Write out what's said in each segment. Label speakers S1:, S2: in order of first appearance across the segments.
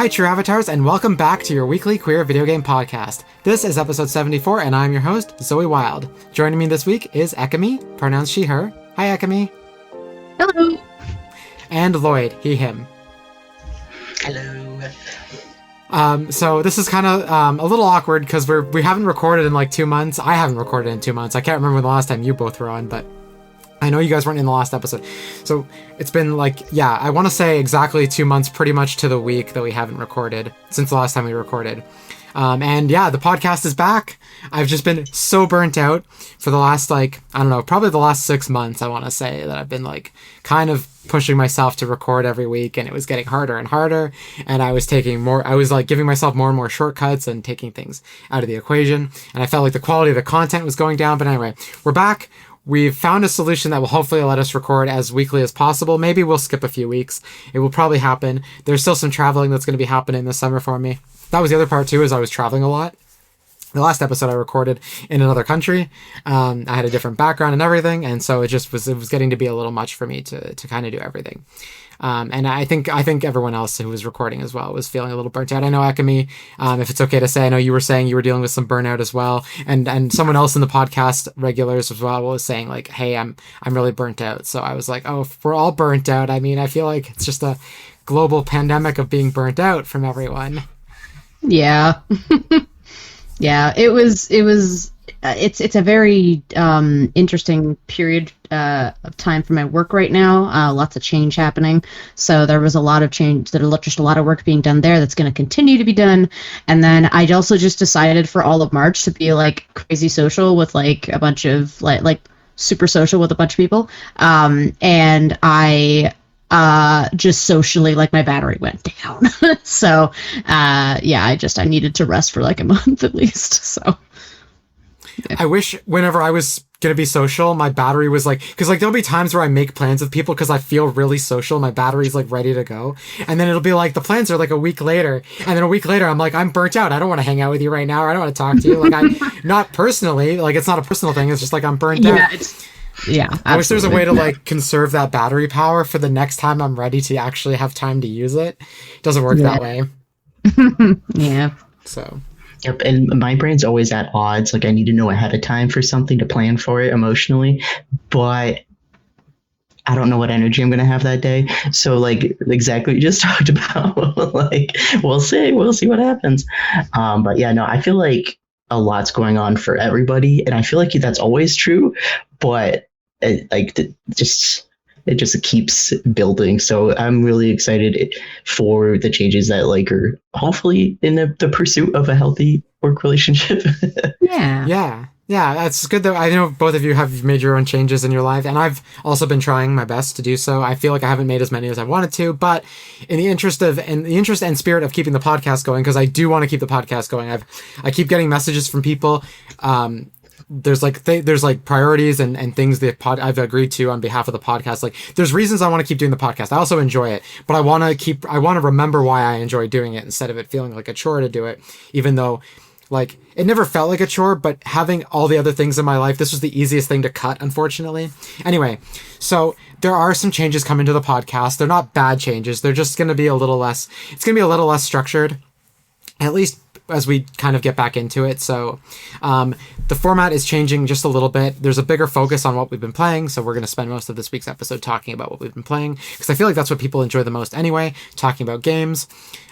S1: Hi, True Avatars, and welcome back to your weekly queer video game podcast. This is episode 74, and I'm your host, Zoe Wild. Joining me this week is Ekamy, pronouns she, her. Hi, Ekamy.
S2: Hello.
S1: And Lloyd, he, him.
S3: Hello.
S1: So this is kind of a little awkward because we haven't recorded in like 2 months. I haven't recorded in 2 months. I can't remember the last time you both were on, but I know you guys weren't in the last episode. So it's been like, I want to say exactly 2 months, pretty much to the week, that we haven't recorded since the last time we recorded. The podcast is back. I've just been so burnt out for the last, probably the last 6 months, I want to say, that I've been kind of pushing myself to record every week, and it was getting harder and harder, and I was giving myself more and more shortcuts and taking things out of the equation, and I felt like the quality of the content was going down. But anyway, we're back. We've found a solution that will hopefully let us record as weekly as possible. Maybe we'll skip a few weeks. It will probably happen. There's still some traveling that's going to be happening this summer for me. That was the other part too, is I was traveling a lot. The last episode I recorded in another country. I had a different background and everything, and so it was getting to be a little much for me to kind of do everything. And I think everyone else who was recording as well was feeling a little burnt out. I know Ekamy, if it's okay to say, I know you were saying you were dealing with some burnout as well, and someone else in the podcast regulars as well was saying like, hey, I'm really burnt out. So I was like, oh, if we're all burnt out, I mean, I feel like it's just a global pandemic of being burnt out from everyone.
S2: Yeah. Yeah, it's a very interesting period of time for my work right now. Lots of change happening. So there was a lot of change, just a lot of work being done there that's going to continue to be done. And then I also just decided for all of March to be like crazy social with like a bunch of like super social with a bunch of people. And I just socially, like, my battery went down. So I needed to rest for like a month at least. So yeah.
S1: I wish whenever I was gonna be social, my battery was because there'll be times where I make plans with people because I feel really social, my battery's like ready to go, and then it'll be like the plans are like a week later, and then a week later I'm like, I'm burnt out, I don't want to hang out with you right now, or I don't want to talk to you, like, I not personally, like, it's not a personal thing, it's just like I'm burnt out.
S2: Yeah, absolutely.
S1: I wish there was a way to conserve that battery power for the next time I'm ready to actually have time to use it. It doesn't work that way.
S2: Yeah.
S1: So.
S3: Yep, and my brain's always at odds. Like, I need to know ahead of time for something to plan for it emotionally, but I don't know what energy I'm going to have that day. So, like, exactly what you just talked about. Like, we'll see what happens. But yeah, no, I feel like a lot's going on for everybody, and I feel like that's always true, but it just keeps building. So I'm really excited for the changes that are hopefully in the pursuit of a healthy work relationship.
S2: Yeah,
S1: that's good though. I know both of you have made your own changes in your life, and I've also been trying my best to do so. I feel like I haven't made as many as I wanted to, but in the interest and spirit of keeping the podcast going, because I do want to keep the podcast going, I keep getting messages from people. There's priorities and things that I've agreed to on behalf of the podcast. Like, there's reasons I want to keep doing the podcast. I also enjoy it, but I want to remember why I enjoy doing it instead of it feeling like a chore to do it, even though it never felt like a chore, but having all the other things in my life, this was the easiest thing to cut, unfortunately. Anyway, so there are some changes coming to the podcast. They're not bad changes. They're just going to be it's going to be a little less structured, at least as we kind of get back into it. So the format is changing just a little bit. There's a bigger focus on what we've been playing, so we're going to spend most of this week's episode talking about what we've been playing, because I feel like that's what people enjoy the most anyway, talking about games.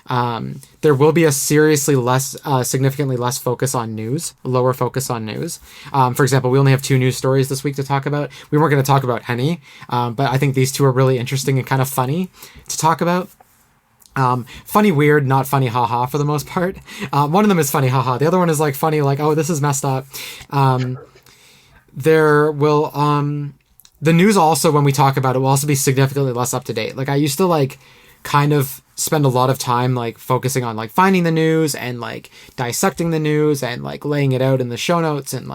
S1: There will be a significantly less focus on news, lower focus on news. For example, we only have 2 news stories this week to talk about. We weren't going to talk about any, but I think these 2 are really interesting and kind of funny to talk about. Funny, weird, not funny, haha, for the most part. One of them is funny, haha. The other one is funny, oh, this is messed up. There will, the news also, when we talk about it, will also be significantly less up to date. I used to kind of spend a lot of time focusing on finding the news and dissecting the news and laying it out in the show notes and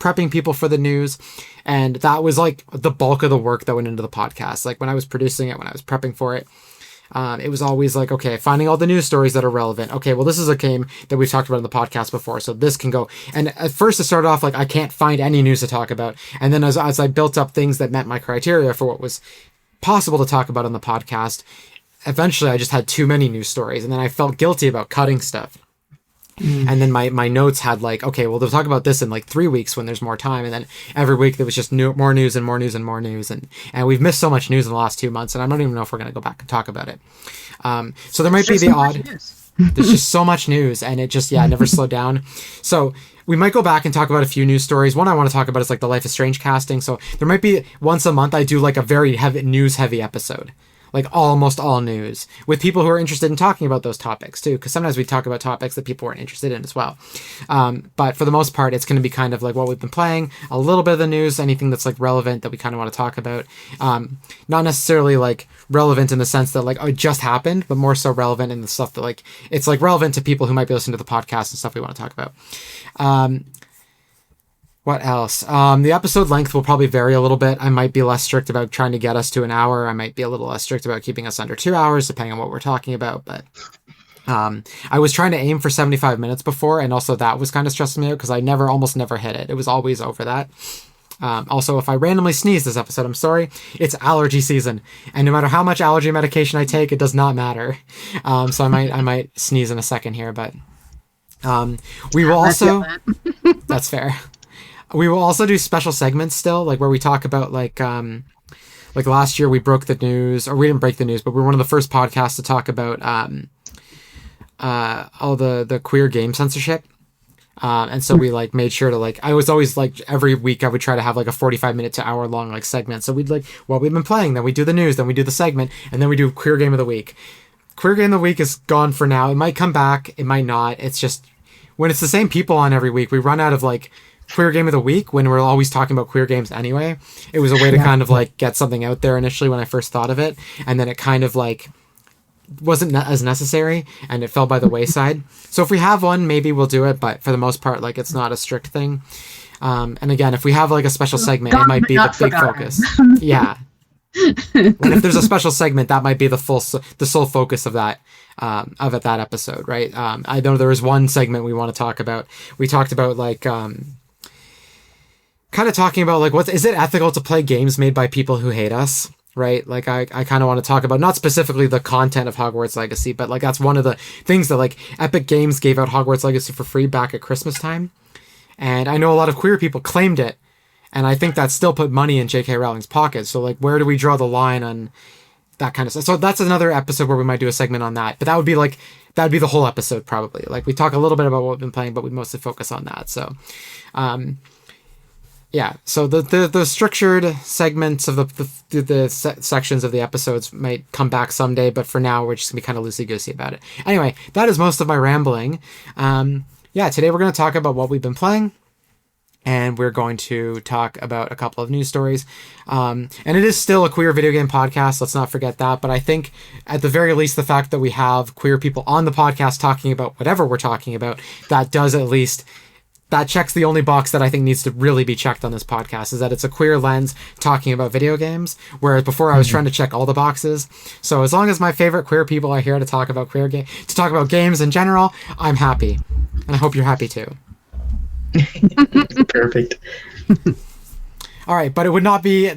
S1: prepping people for the news. And that was the bulk of the work that went into the podcast. When I was producing it, when I was prepping for it, it was always okay, finding all the news stories that are relevant. Okay, well, this is a game that we've talked about in the podcast before, so this can go. And at first it started off I can't find any news to talk about. And then as I built up things that met my criteria for what was possible to talk about on the podcast, eventually I just had too many news stories, and then I felt guilty about cutting stuff. And then my notes had like, okay, well, they'll talk about this in like 3 weeks when there's more time. And then every week there was just more news and more news and more news. And we've missed so much news in the last 2 months, and I don't even know if we're going to go back and talk about it. So there might be the odd, there's just so much news, and it just, never slowed down. So we might go back and talk about a few news stories. One I want to talk about is like the Life is Strange casting. So there might be once a month I do like a very news heavy episode. Like almost all news, with people who are interested in talking about those topics too, because sometimes we talk about topics that people aren't interested in as well. But for the most part, it's going to be kind of like what we've been playing, a little bit of the news, anything that's like relevant that we kind of want to talk about. Not necessarily like relevant in the sense that like, oh, it just happened, but more so relevant in the stuff that like, it's like relevant to people who might be listening to the podcast and stuff we want to talk about. What else? The episode length will probably vary a little bit. I might be less strict about trying to get us to an hour. I might be a little less strict about keeping us under 2 hours, depending on what we're talking about. But I was trying to aim for 75 minutes before, and also that was kind of stressing me out because I almost never hit it. It was always over that. Also, if I randomly sneeze this episode, I'm sorry. It's allergy season, and no matter how much allergy medication I take, it does not matter. So I might sneeze in a second here, but we will also. That's fair. We will also do special segments still, like where we talk about like last year we broke the news, or we didn't break the news, but we were one of the first podcasts to talk about all the queer game censorship. And so we like made sure to like, I was always like every week I would try to have like a 45-minute to hour long like segment. So we'd like what we've been playing, then we do the news, then we do the segment, and then we do queer game of the week. Queer game of the week is gone for now. It might come back, it might not. It's just when it's the same people on every week, we run out of like queer game of the week when we're always talking about queer games anyway. It was a way to kind of like get something out there initially when I first thought of it, and then it kind of like wasn't as necessary and it fell by the wayside. So if we have one, maybe we'll do it, but for the most part, like it's not a strict thing. And again, if we have like a special segment, it might be the big focus. Yeah. And if there's a special segment, that might be the sole focus of that episode, right? I know there was one segment we want to talk about. We talked about like kind of talking about like is it ethical to play games made by people who hate us, right? Like I kind of want to talk about not specifically the content of Hogwarts Legacy, but like that's one of the things that like Epic Games gave out Hogwarts Legacy for free back at Christmas time, and I know a lot of queer people claimed it, and I think that still put money in J.K. Rowling's pocket. So like where do we draw the line on that kind of stuff? So that's another episode where we might do a segment on that, but that'd be the whole episode probably. Like we talk a little bit about what we've been playing, but we mostly focus on that. So yeah, so the structured segments of the sections of the episodes might come back someday, but for now we're just gonna be kind of loosey-goosey about it. Anyway, that is most of my rambling. Today we're going to talk about what we've been playing, and we're going to talk about a couple of news stories. And it is still a queer video game podcast, let's not forget that, but I think at the very least the fact that we have queer people on the podcast talking about whatever we're talking about, that checks the only box that I think needs to really be checked on this podcast, is that it's a queer lens talking about video games, whereas before I was trying to check all the boxes. So as long as my favorite queer people are here to talk about to talk about games in general, I'm happy. And I hope you're happy too.
S3: Perfect.
S1: All right, but it would not be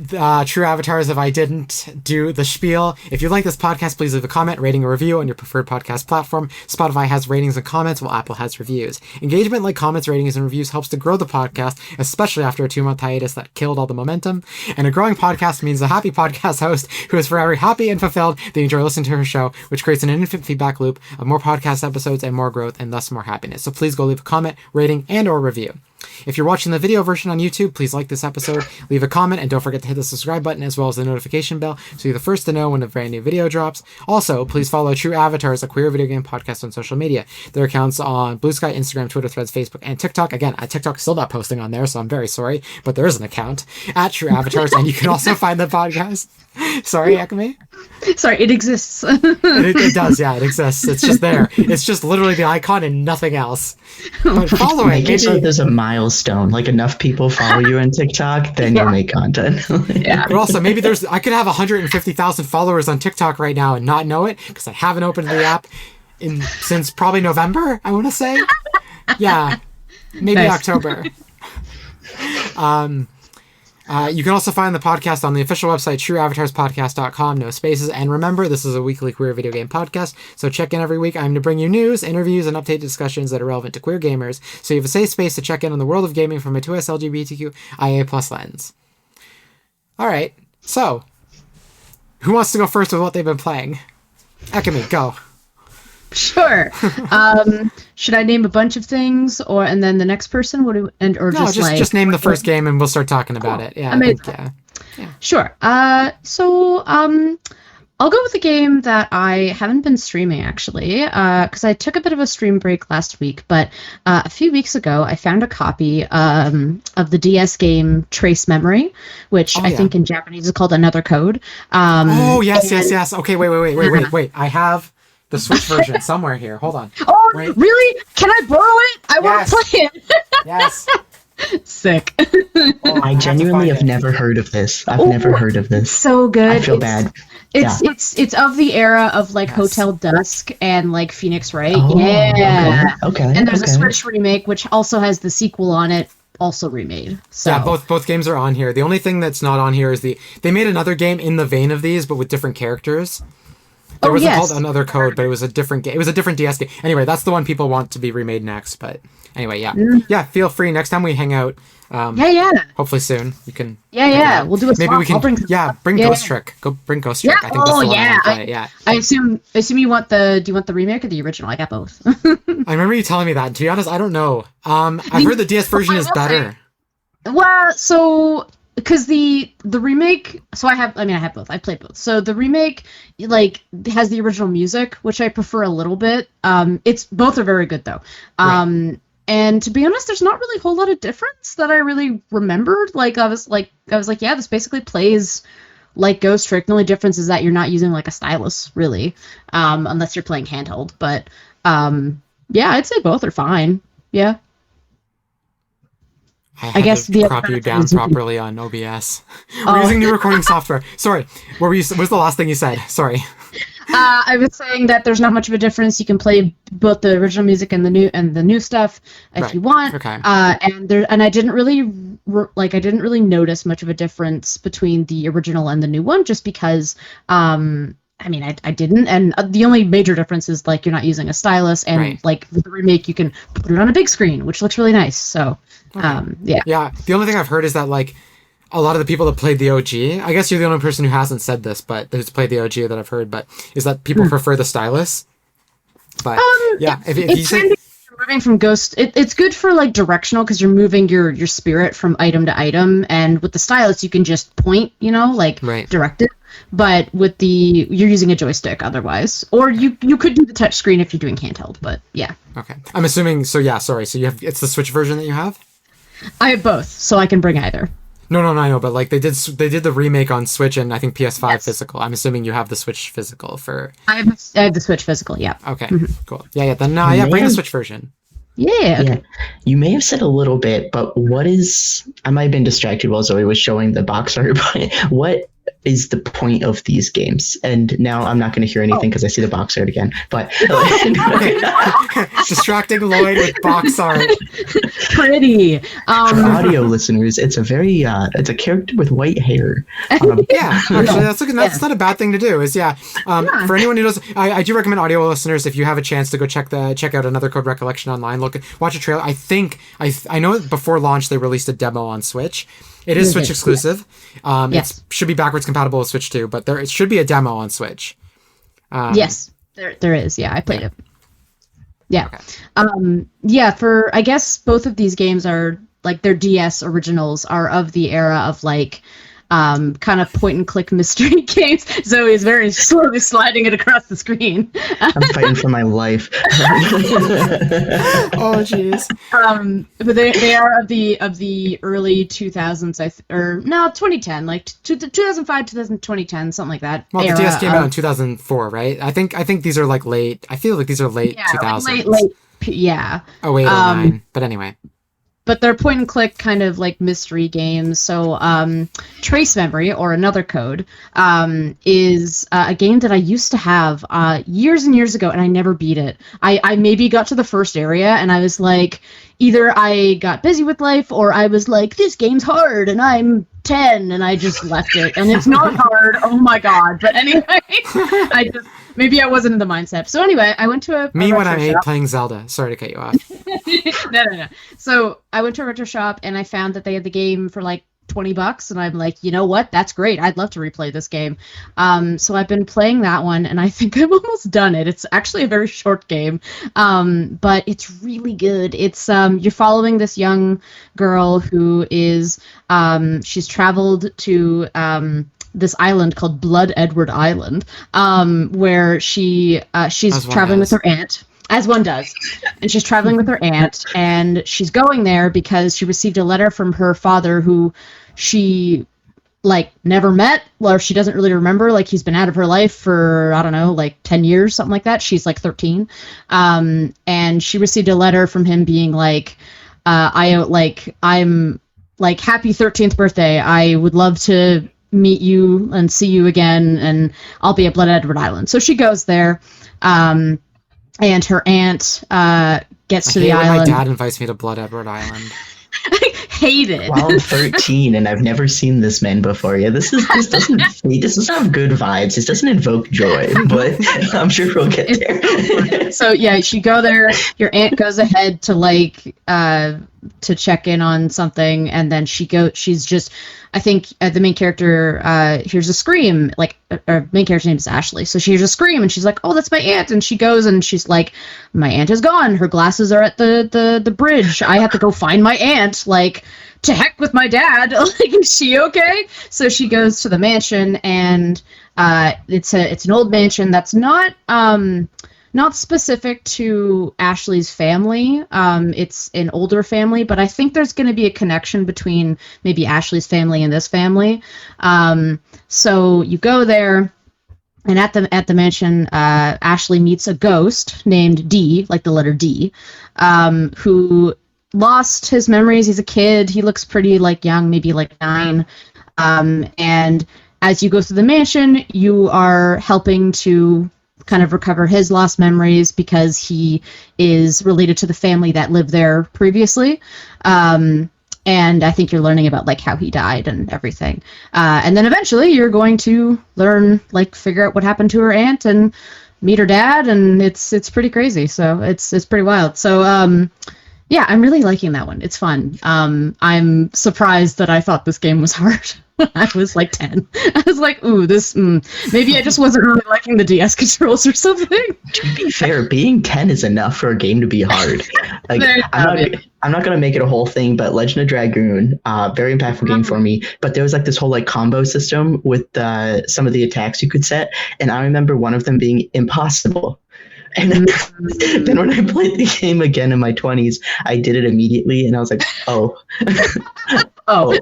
S1: True Avatars if I didn't do the spiel. If you like this podcast, please leave a comment, rating, or review on your preferred podcast platform. Spotify has ratings and comments, while Apple has reviews. Engagement like comments, ratings, and reviews helps to grow the podcast, especially after a 2-month hiatus that killed all the momentum. And a growing podcast means a happy podcast host who is forever happy and fulfilled. They enjoy listening to her show, which creates an infinite feedback loop of more podcast episodes and more growth, and thus more happiness. So please go leave a comment, rating, and or review. If you're watching the video version on YouTube, please like this episode, leave a comment, and don't forget to hit the subscribe button as well as the notification bell so you're the first to know when a brand new video drops. Also, please follow True Avatars, a queer video game podcast, on social media. Their accounts on Blue Sky, Instagram, Twitter, Threads, Facebook, and TikTok. Again, TikTok's still not posting on there, so I'm very sorry, but there is an account at True Avatars, and you can also find the podcast. Sorry, Ekamy?
S2: Sorry, it exists.
S1: It does, yeah, it exists. It's just there. It's just literally the icon and nothing else. But follow it.
S3: Make it so there's a milestone. Like enough people follow you on TikTok, then you'll make content.
S1: Yeah. But also, maybe I could have 150,000 followers on TikTok right now and not know it because I haven't opened the app since probably November, I want to say. Yeah, maybe
S2: Nice.
S1: October. You can also find the podcast on the official website, trueavatarspodcast.com, no spaces. And remember, this is a weekly queer video game podcast, so check in every week. I'm to bring you news, interviews, and updated discussions that are relevant to queer gamers, so you have a safe space to check in on the world of gaming from a 2S LGBTQIA+ lens. All right, so who wants to go first with what they've been playing? Ekamy, go.
S2: Sure. Should I name a bunch of things, or then the next person? Just
S1: name the first game and we'll start talking about it. Yeah, yeah.
S2: Sure. So I'll go with a game that I haven't been streaming actually, because I took a bit of a stream break last week. But a few weeks ago, I found a copy of the DS game Trace Memory, which I think in Japanese is called Another Code.
S1: Yes. Okay, wait. I have the Switch version somewhere here. Hold on.
S2: Oh, really? Can I borrow it? I want to play it.
S1: Yes.
S2: Sick.
S3: I genuinely have never heard of this. I've never heard of this.
S2: So good.
S3: I feel bad.
S2: It's of the era of like Hotel Dusk and like Phoenix Wright.
S3: Oh,
S2: yeah.
S3: Okay.
S2: And there's a Switch remake which also has the sequel on it, also remade. So
S1: yeah, both games are on here. The only thing that's not on here is they made another game in the vein of these, but with different characters. There was called Another Code, but it was a different game. It was a different DS game. Anyway, that's the one people want to be remade next. But anyway, yeah. Feel free next time we hang out. Hopefully soon you can.
S2: Yeah. We'll do a.
S1: Maybe we can. Bring Ghost Trick. Go bring Ghost Trick.
S2: Yeah.
S1: I think that's the one.
S2: I assume you want the. Do you want the remake or the original? I got both.
S1: I remember you telling me that. To be honest, I don't know. I've heard the DS version is better.
S2: Because the remake, I have both. I played both. So the remake, has the original music, which I prefer a little bit. Both are very good though. Right. And to be honest, there's not really a whole lot of difference that I really remembered. I was like, this basically plays like Ghost Trick. The only difference is that you're not using like a stylus, really, unless you're playing handheld. But I'd say both are fine. Yeah.
S1: I guess to crop you down properly on OBS. We're using new recording software. Sorry. What was the last thing you said? Sorry.
S2: I was saying that there's not much of a difference. You can play both the original music and the new stuff if you want. Okay. And I didn't really notice much of a difference between the original and the new one, just because I didn't, and the only major difference is like you're not using a stylus, and like with the remake you can put it on a big screen, which looks really nice. So, yeah. The
S1: only thing I've heard is that like a lot of the people that played the OG, I guess you're the only person who hasn't said this, but who's played the OG that I've heard, but is that people prefer the stylus. But if you say
S2: moving from Ghost, it's good for like directional because you're moving your spirit from item to item, and with the stylus you can just point, direct it. But with you're using a joystick otherwise, or you could do the touch screen if you're doing handheld. But yeah.
S1: Okay, I'm assuming. So yeah, sorry. So it's the Switch version that you have.
S2: I have both, so I can bring either.
S1: No, I know, but like they did the remake on Switch and I think PS5 physical. I'm assuming you have the Switch physical for.
S2: I have the Switch physical. Yeah.
S1: Okay. Cool. Yeah. Then bring the Switch version.
S2: Yeah. Okay.
S3: Yeah. You may have said a little bit, but I might have been distracted while Zoe was showing the box art, but what is the point of these games? And now I'm not going to hear anything because I see the box art again. But
S1: distracting Lloyd with box art.
S2: Pretty.
S3: For audio listeners, it's it's a character with white hair.
S1: Actually, that's not a bad thing to do. For anyone who doesn't, I do recommend audio listeners, if you have a chance to go check out Another Code Recollection online. Watch a trailer. I know before launch they released a demo on Switch. It is Switch exclusive. It should be backwards compatible with Switch 2, but it should be a demo on Switch.
S2: Yes, there is. Yeah, I played it. Yeah. Okay. For I guess both of these games are like their DS originals are of the era of like kind of point and click mystery games. Zoe's very slowly sliding it across the screen.
S3: I'm fighting for my life.
S1: Oh jeez.
S2: But they are of the early 2000s, 2010, like 2005, 2010, something like that.
S1: Well, the DS came out in 2004, right? I think these are like late. I feel like these are late 2000s.
S2: Late. Yeah.
S1: Oh wait, 09. But anyway.
S2: But they're point and click kind of like mystery games. So Trace Memory, or Another Code, is a game that I used to have years and years ago, and I never beat it. I maybe got to the first area, and I was like, either I got busy with life, or I was like, this game's hard, and I'm 10, and I just left it. And it's not hard. Oh my god. But anyway, maybe I wasn't in the mindset. So anyway, I went to a
S1: Me when I'm
S2: retro
S1: 8
S2: shop.
S1: playing Zelda. Sorry to cut you off.
S2: No. So I went to a retro shop, and I found that they had the game for like $20, and I'm like, you know what? That's great. I'd love to replay this game. So I've been playing that one, and I think I've almost done it. It's actually a very short game, but it's really good. It's you're following this young girl who is she's traveled to this island called Blood Edward Island, where she's traveling with her aunt. As one does. And she's traveling with her aunt, and she's going there because she received a letter from her father who she, like, never met, or she doesn't really remember. Like, he's been out of her life for, I don't know, like 10 years, something like that. She's, like, 13. And she received a letter from him being like, I'm, like, happy 13th birthday. I would love to meet you and see you again, and I'll be at Blood Edward Island. So she goes there, and her aunt gets to the island.
S1: My dad invites me to Blood Edward Island.
S2: I hate it.
S3: Well, I'm 13 and I've never seen this man before. Yeah, this doesn't have good vibes. This doesn't invoke joy, but I'm sure we'll get there.
S2: So yeah, you go there. Your aunt goes ahead to to check in on something, and then she's just, I think the main character hears a scream, like our main character's name is Ashley, so she hears a scream and she's like, oh, that's my aunt, and she goes and she's like, my aunt is gone, her glasses are at the bridge, I have to go find my aunt, like, to heck with my dad, like, is she okay? So she goes to the mansion, and it's an old mansion that's not specific to Ashley's family. It's an older family, but I think there's going to be a connection between maybe Ashley's family and this family. So you go there, and at the mansion, Ashley meets a ghost named D, like the letter D, who lost his memories. He's a kid. He looks pretty like young, maybe like 9. And as you go through the mansion, you are helping to kind of recover his lost memories because he is related to the family that lived there previously. And I think you're learning about like how he died and everything. And then eventually you're going to learn, like, figure out what happened to her aunt and meet her dad, and it's pretty crazy. So it's pretty wild. So yeah, I'm really liking that one. It's fun. I'm surprised that I thought this game was hard. I was like 10. I was like, ooh, maybe I just wasn't really liking the DS controls or something.
S3: To be fair, being 10 is enough for a game to be hard. Like, I'm not going to make it a whole thing, but Legend of Dragoon, very impactful game for me. But there was like this whole like combo system with some of the attacks you could set. And I remember one of them being impossible. And then when I played the game again in my 20s, I did it immediately, and I was like, oh. Oh.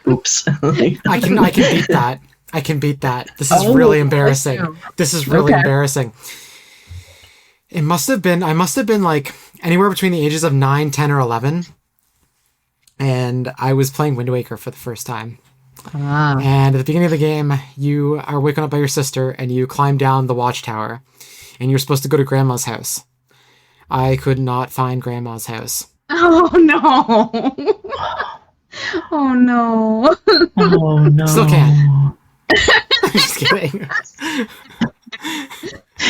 S3: Oops.
S1: I can beat that. I can beat that. This is really embarrassing. This is really embarrassing. I must have been like anywhere between the ages of 9, 10, or 11. And I was playing Wind Waker for the first time. And at the beginning of the game, you are waken up by your sister and you climb down the watchtower. And you're supposed to go to Grandma's house. I could not find Grandma's house.
S2: Oh, no. Oh, no.
S3: Oh, no.
S1: Still can. I'm just kidding.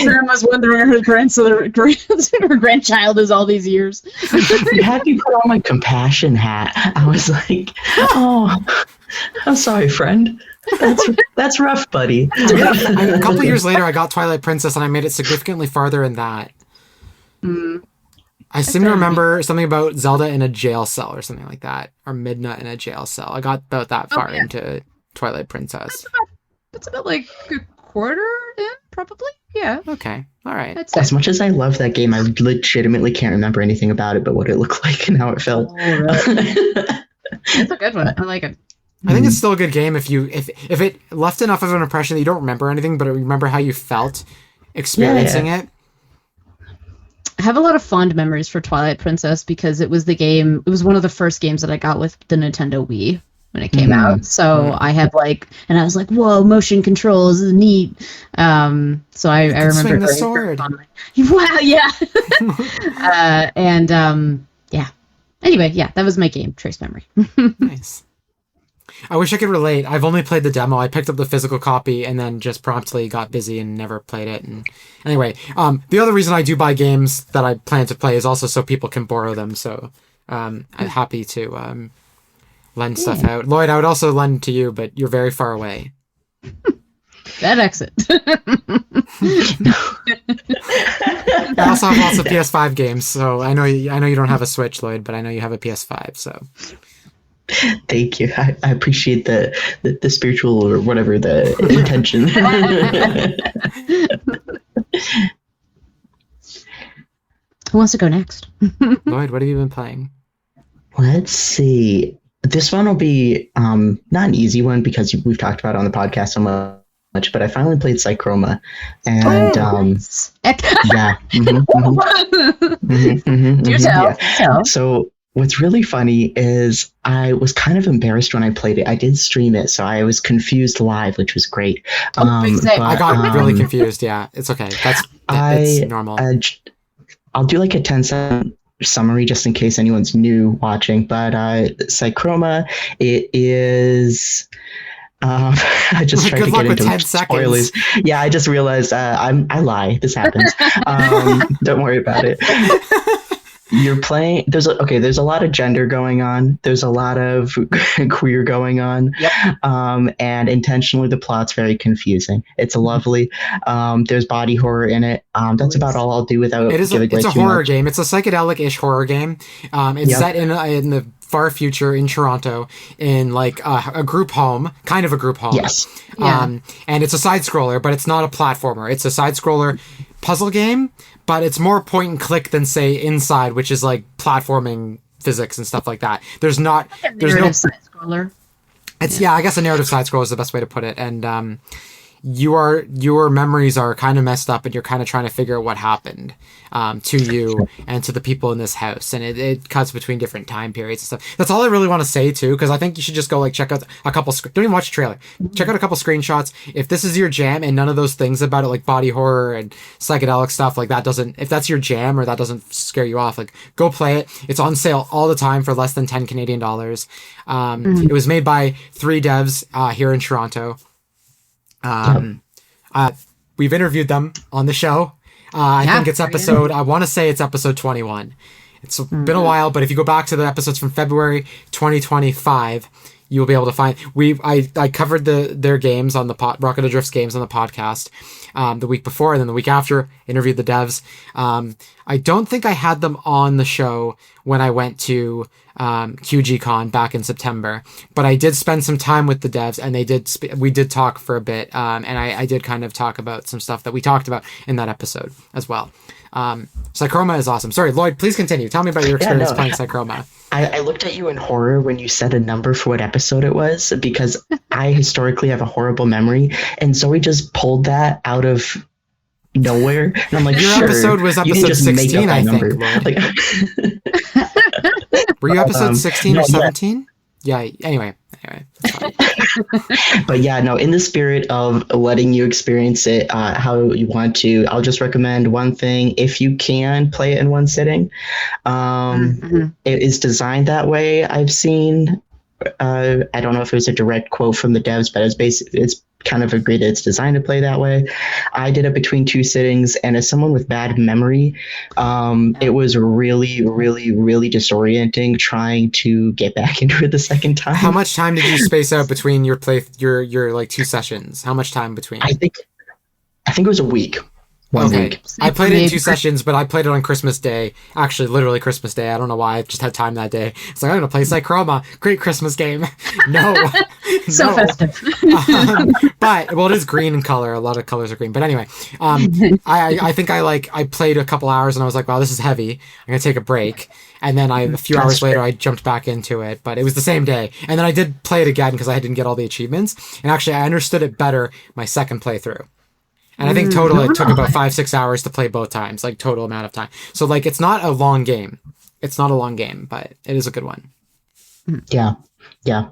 S2: Grandma's wondering her grandchild is all these years.
S3: You had me put on my compassion hat. I was like, oh, I'm sorry, friend. That's rough, buddy.
S1: A couple years later, I got Twilight Princess, and I made it significantly farther in that. I seem to remember something about Zelda in a jail cell or something like that, or Midna in a jail cell. I got about that far into Twilight Princess.
S2: That's about like a quarter in, probably. Yeah.
S1: Okay. All right.
S3: As much as I love that game, I legitimately can't remember anything about it but what it looked like and how it felt.
S2: Oh, really? It's a good one. I like it.
S1: I think it's still a good game if it left enough of an impression that you don't remember anything, but remember how you felt experiencing it.
S2: I have a lot of fond memories for Twilight Princess because it was one of the first games that I got with the Nintendo Wii when it came out. So I have and I was like, whoa, motion controls is neat. So I remember
S1: swing the sword.
S2: Wow, yeah. Yeah. Anyway, yeah, that was my game, Trace Memory.
S1: Nice. I wish I could relate. I've only played the demo. I picked up the physical copy and then just promptly got busy and never played it. And anyway, the other reason I do buy games that I plan to play is also so people can borrow them. So I'm happy to lend stuff out. Lloyd, I would also lend to you, but you're very far away.
S2: That exit.
S1: I also have lots of PS5 games, so I know you don't have a Switch, Lloyd, but I know you have a PS5. So
S3: thank you. I appreciate the spiritual or whatever the intention.
S2: Who wants to go next?
S1: Lloyd, what have you been playing?
S3: Let's see. This one will be not an easy one because we've talked about it on the podcast so much, but I finally played Psychroma, and yeah.
S2: Do tell.
S3: Yeah. So what's really funny is I was kind of embarrassed when I played it. I did stream it, so I was confused live, which was great.
S1: I got really confused. Yeah, it's okay. It's normal.
S3: I'll do like a 10-second summary just in case anyone's new watching. But Psychroma, it is. I just tried to get into spoilers. Yeah, I just realized I lie. This happens. Don't worry about it. You're playing. There's a lot of gender going on. There's a lot of queer going on.
S1: Yep.
S3: And intentionally the plot's very confusing. It's lovely. There's body horror in it. That's about all I'll do without.
S1: It's a horror game. It's a psychedelic-ish horror game. It's set in the far future in Toronto in like a group home, kind of a group home.
S3: Yes.
S1: And it's a side scroller, but it's not a platformer. It's a side scroller puzzle game, but it's more point and click than say Inside, which is like platforming physics and stuff like that. There's no
S2: side scroller.
S1: It's I guess a narrative side scroller is the best way to put it. And your memories are kind of messed up, and you're kind of trying to figure out what happened to you and to the people in this house, and it cuts between different time periods and stuff. That's all I really want to say too, because I think you should just go like check out a couple. Don't even watch the trailer. Check out a couple screenshots. If this is your jam, and none of those things about it, like body horror and psychedelic stuff, like that doesn't. If that's your jam or that doesn't scare you off, like go play it. It's on sale all the time for less than $10 Canadian. It was made by 3 devs here in Toronto. We've interviewed them on the show. I think it's I want to say it's episode 21. It's been a while, but if you go back to the episodes from February 2025, you'll be able to find. I covered their games on the Rocket Adrift's games on the podcast the week before, and then the week after interviewed the devs. I don't think I had them on the show when I went to QGCon back in September, but I did spend some time with the devs, and we did talk for a bit, and I did kind of talk about some stuff that we talked about in that episode as well. Psychroma is awesome. Sorry, Lloyd, please continue. Tell me about your experience playing Psychroma.
S3: I looked at you in horror when you said a number for what episode it was, because I historically have a horrible memory, and Zoe just pulled that out of nowhere, and I'm like,
S1: your episode was episode 16, I think. Like, were you episode 16 or 17? Yeah. Anyway.
S3: But yeah, no, in the spirit of letting you experience it how you want to, I'll just recommend one thing. If you can play it in one sitting, it is designed that way. I've seen, I don't know if it was a direct quote from the devs, but it's kind of agreed that it's designed to play that way. I did it between 2 sittings, and as someone with bad memory, it was really, really, really disorienting trying to get back into it the second time.
S1: How much time did you space out between your like 2 sessions? How much time between?
S3: I think it was a week. One week.
S1: I played it in 2 sessions, but I played it on Christmas Day. Actually, literally Christmas Day. I don't know why. I just had time that day. It's like, I'm going to play Psychroma. Great Christmas game. No.
S2: So festive.
S1: But, it is green in color. A lot of colors are green. But anyway, I think I played a couple hours and I was like, wow, this is heavy. I'm going to take a break. And then a few hours later, I jumped back into it. But it was the same day. And then I did play it again because I didn't get all the achievements. And actually, I understood it better my second playthrough. And I think total it took about 5-6 hours to play both times, like total amount of time. So like it's not a long game. It's not a long game, but it is a good one.
S3: Yeah. It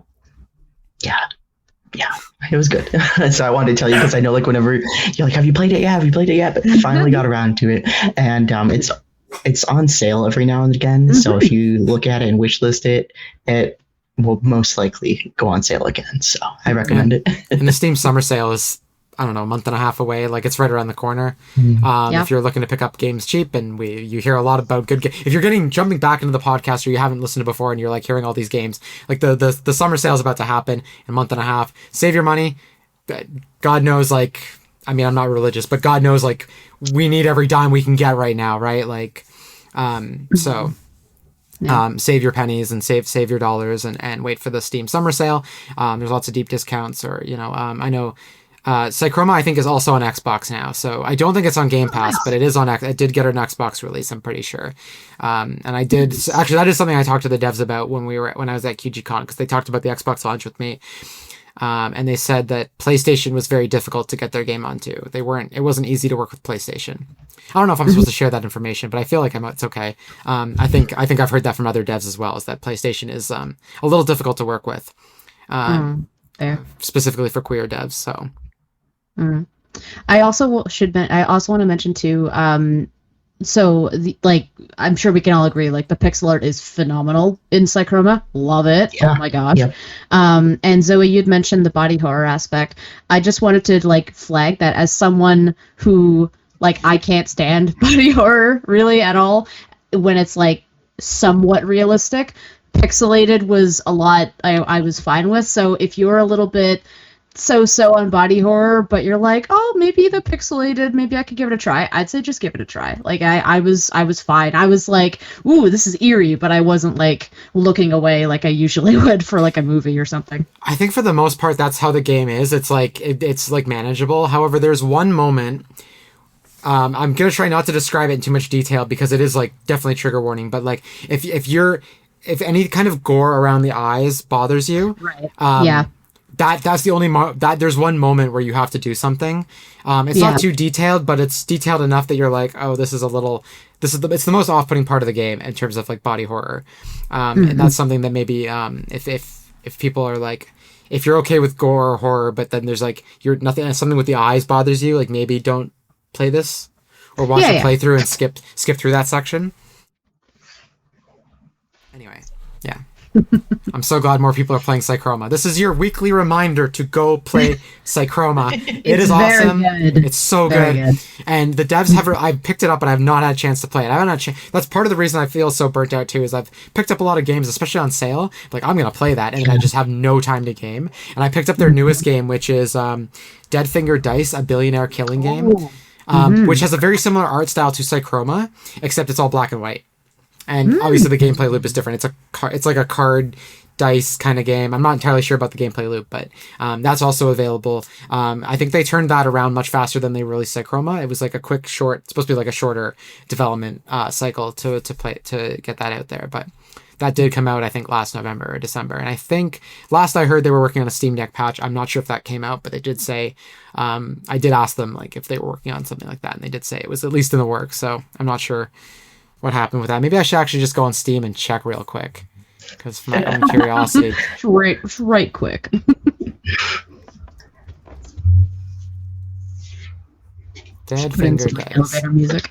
S3: was good. So I wanted to tell you because I know like whenever you're like, have you played it? Yeah, have you played it yet? But I finally got around to it. And it's on sale every now and again. So if you look at it and wishlist it, it will most likely go on sale again. So I recommend it.
S1: And the Steam Summer Sale is, I don't know, a month and a half away. Like, it's right around the corner. If you're looking to pick up games cheap, and you hear a lot about good games. If you're jumping back into the podcast or you haven't listened to before and you're like hearing all these games, like the summer sale is about to happen in a month and a half. Save your money. God knows, like, I mean, I'm not religious, but God knows, like, we need every dime we can get right now, right? Like, so... save your pennies and save your dollars and wait for the Steam Summer Sale. There's lots of deep discounts, or I know Psychroma, I think, is also on Xbox now, so I don't think it's on Game Pass, but it is on. It did get an Xbox release, I'm pretty sure. And I did actually, that is something I talked to the devs about when I was at QGCon, because they talked about the Xbox launch with me. And they said that PlayStation was very difficult to get their game onto. It wasn't easy to work with PlayStation. I don't know if I'm supposed to share that information, but I feel like it's okay. I think I've heard that from other devs as well, is that PlayStation is a little difficult to work with, specifically for queer devs. So,
S2: I also want to mention too. I'm sure we can all agree, like, the pixel art is phenomenal in Psychroma. Love it. Yeah. Oh my gosh. Yep. And Zoe, you'd mentioned the body horror aspect. I just wanted to, like, flag that as someone who, like, I can't stand body horror really at all when it's, like, somewhat realistic. Pixelated was a lot I was fine with. So if you're a little bit so on body horror, but you're like, oh, maybe the pixelated, maybe I could give it a try, I'd say just give it a try. Like, I was fine. I was like, ooh, this is eerie, but I wasn't, like, looking away like I usually would for, like, a movie or something.
S1: I think for the most part that's how the game is. It's like it's like manageable. However, there's one moment, I'm gonna try not to describe it in too much detail because it is, like, definitely trigger warning, but, like, if any kind of gore around the eyes bothers you,
S2: right.
S1: That's the only that there's one moment where you have to do something. It's not too detailed, but it's detailed enough that you're like, oh, it's the most off-putting part of the game in terms of, like, body horror. And that's something that maybe if people are like, if you're okay with gore or horror, but then there's, like, something with the eyes bothers you, like, maybe don't play this, or watch the playthrough and skip through that section. Anyway, yeah. I'm so glad more people are playing Psychroma. This is your weekly reminder to go play Psychroma. It is awesome. Good. It's so good. And the devs I've picked it up, but I've not had a chance to play it. I haven't had that's part of the reason I feel so burnt out too, is I've picked up a lot of games, especially on sale. Like, I'm going to play that, and I just have no time to game. And I picked up their newest game, which is Dead Finger Dice, a billionaire killing game, which has a very similar art style to Psychroma, except it's all black and white. And obviously the gameplay loop is different. It's like a card dice kind of game. I'm not entirely sure about the gameplay loop, but that's also available. I think they turned that around much faster than they released Psychroma. It was like a quick, short. It's supposed to be like a shorter development cycle to get that out there. But that did come out, I think, last November or December. And I think last I heard they were working on a Steam Deck patch. I'm not sure if that came out, but they did say. I did ask them, like, if they were working on something like that, and they did say it was at least in the works. So I'm not sure what happened with that. Maybe I should actually just go on Steam and check real quick, because for my own curiosity.
S2: right quick.
S1: Dead Finger Dice.
S2: Music.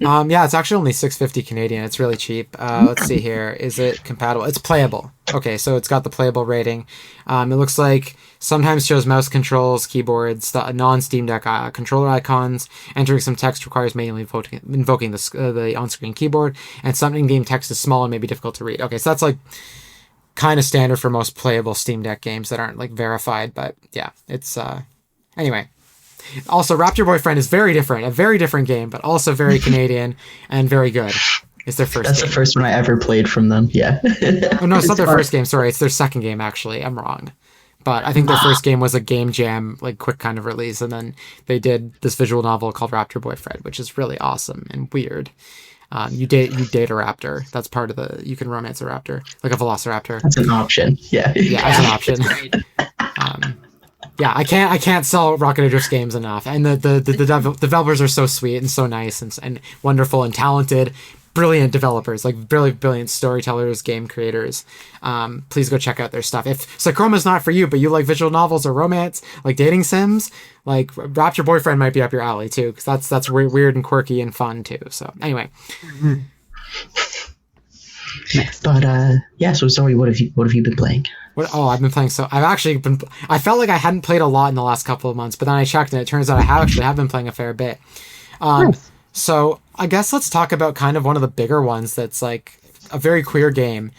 S1: Yeah, it's actually only $6.50 Canadian. It's really cheap. Let's see here. Is it compatible? It's playable. Okay, so it's got the playable rating. It looks like sometimes shows mouse controls, keyboards, the non-Steam Deck controller icons. Entering some text requires manually invoking the on-screen keyboard, and some in-game text is small and may be difficult to read. Okay, so that's, like, kind of standard for most playable Steam Deck games that aren't, like, verified, but yeah, it's anyway. Also, Raptor Boyfriend is very different, a very different game, but also very Canadian and very good. It's their first
S3: That's
S1: game.
S3: The first one I ever played from them, yeah.
S1: Oh, no, it's not their first game, sorry, it's their second game, actually. I'm wrong. But I think their first game was a game jam, like, quick kind of release, and then they did this visual novel called Raptor Boyfriend, which is really awesome and weird. You date a raptor. That's part of you can romance a raptor, like a velociraptor.
S3: That's an option, yeah.
S1: Yeah, as an option. Yeah, I can't sell Rocket Idris games enough, and the developers are so sweet and so nice and wonderful and talented, brilliant developers, like really brilliant storytellers, game creators. Please go check out their stuff. If Psychroma is not for you, but you like visual novels or romance, like dating sims, like Raptor Boyfriend might be up your alley too, because that's weird and quirky and fun too. So anyway.
S2: Nice.
S3: But yeah. So sorry. What have you been playing?
S1: I've been playing. So I've actually been. I felt like I hadn't played a lot in the last couple of months, but then I checked and it turns out I have been playing a fair bit.
S2: Nice.
S1: So I guess let's talk about kind of one of the bigger ones that's like a very queer game.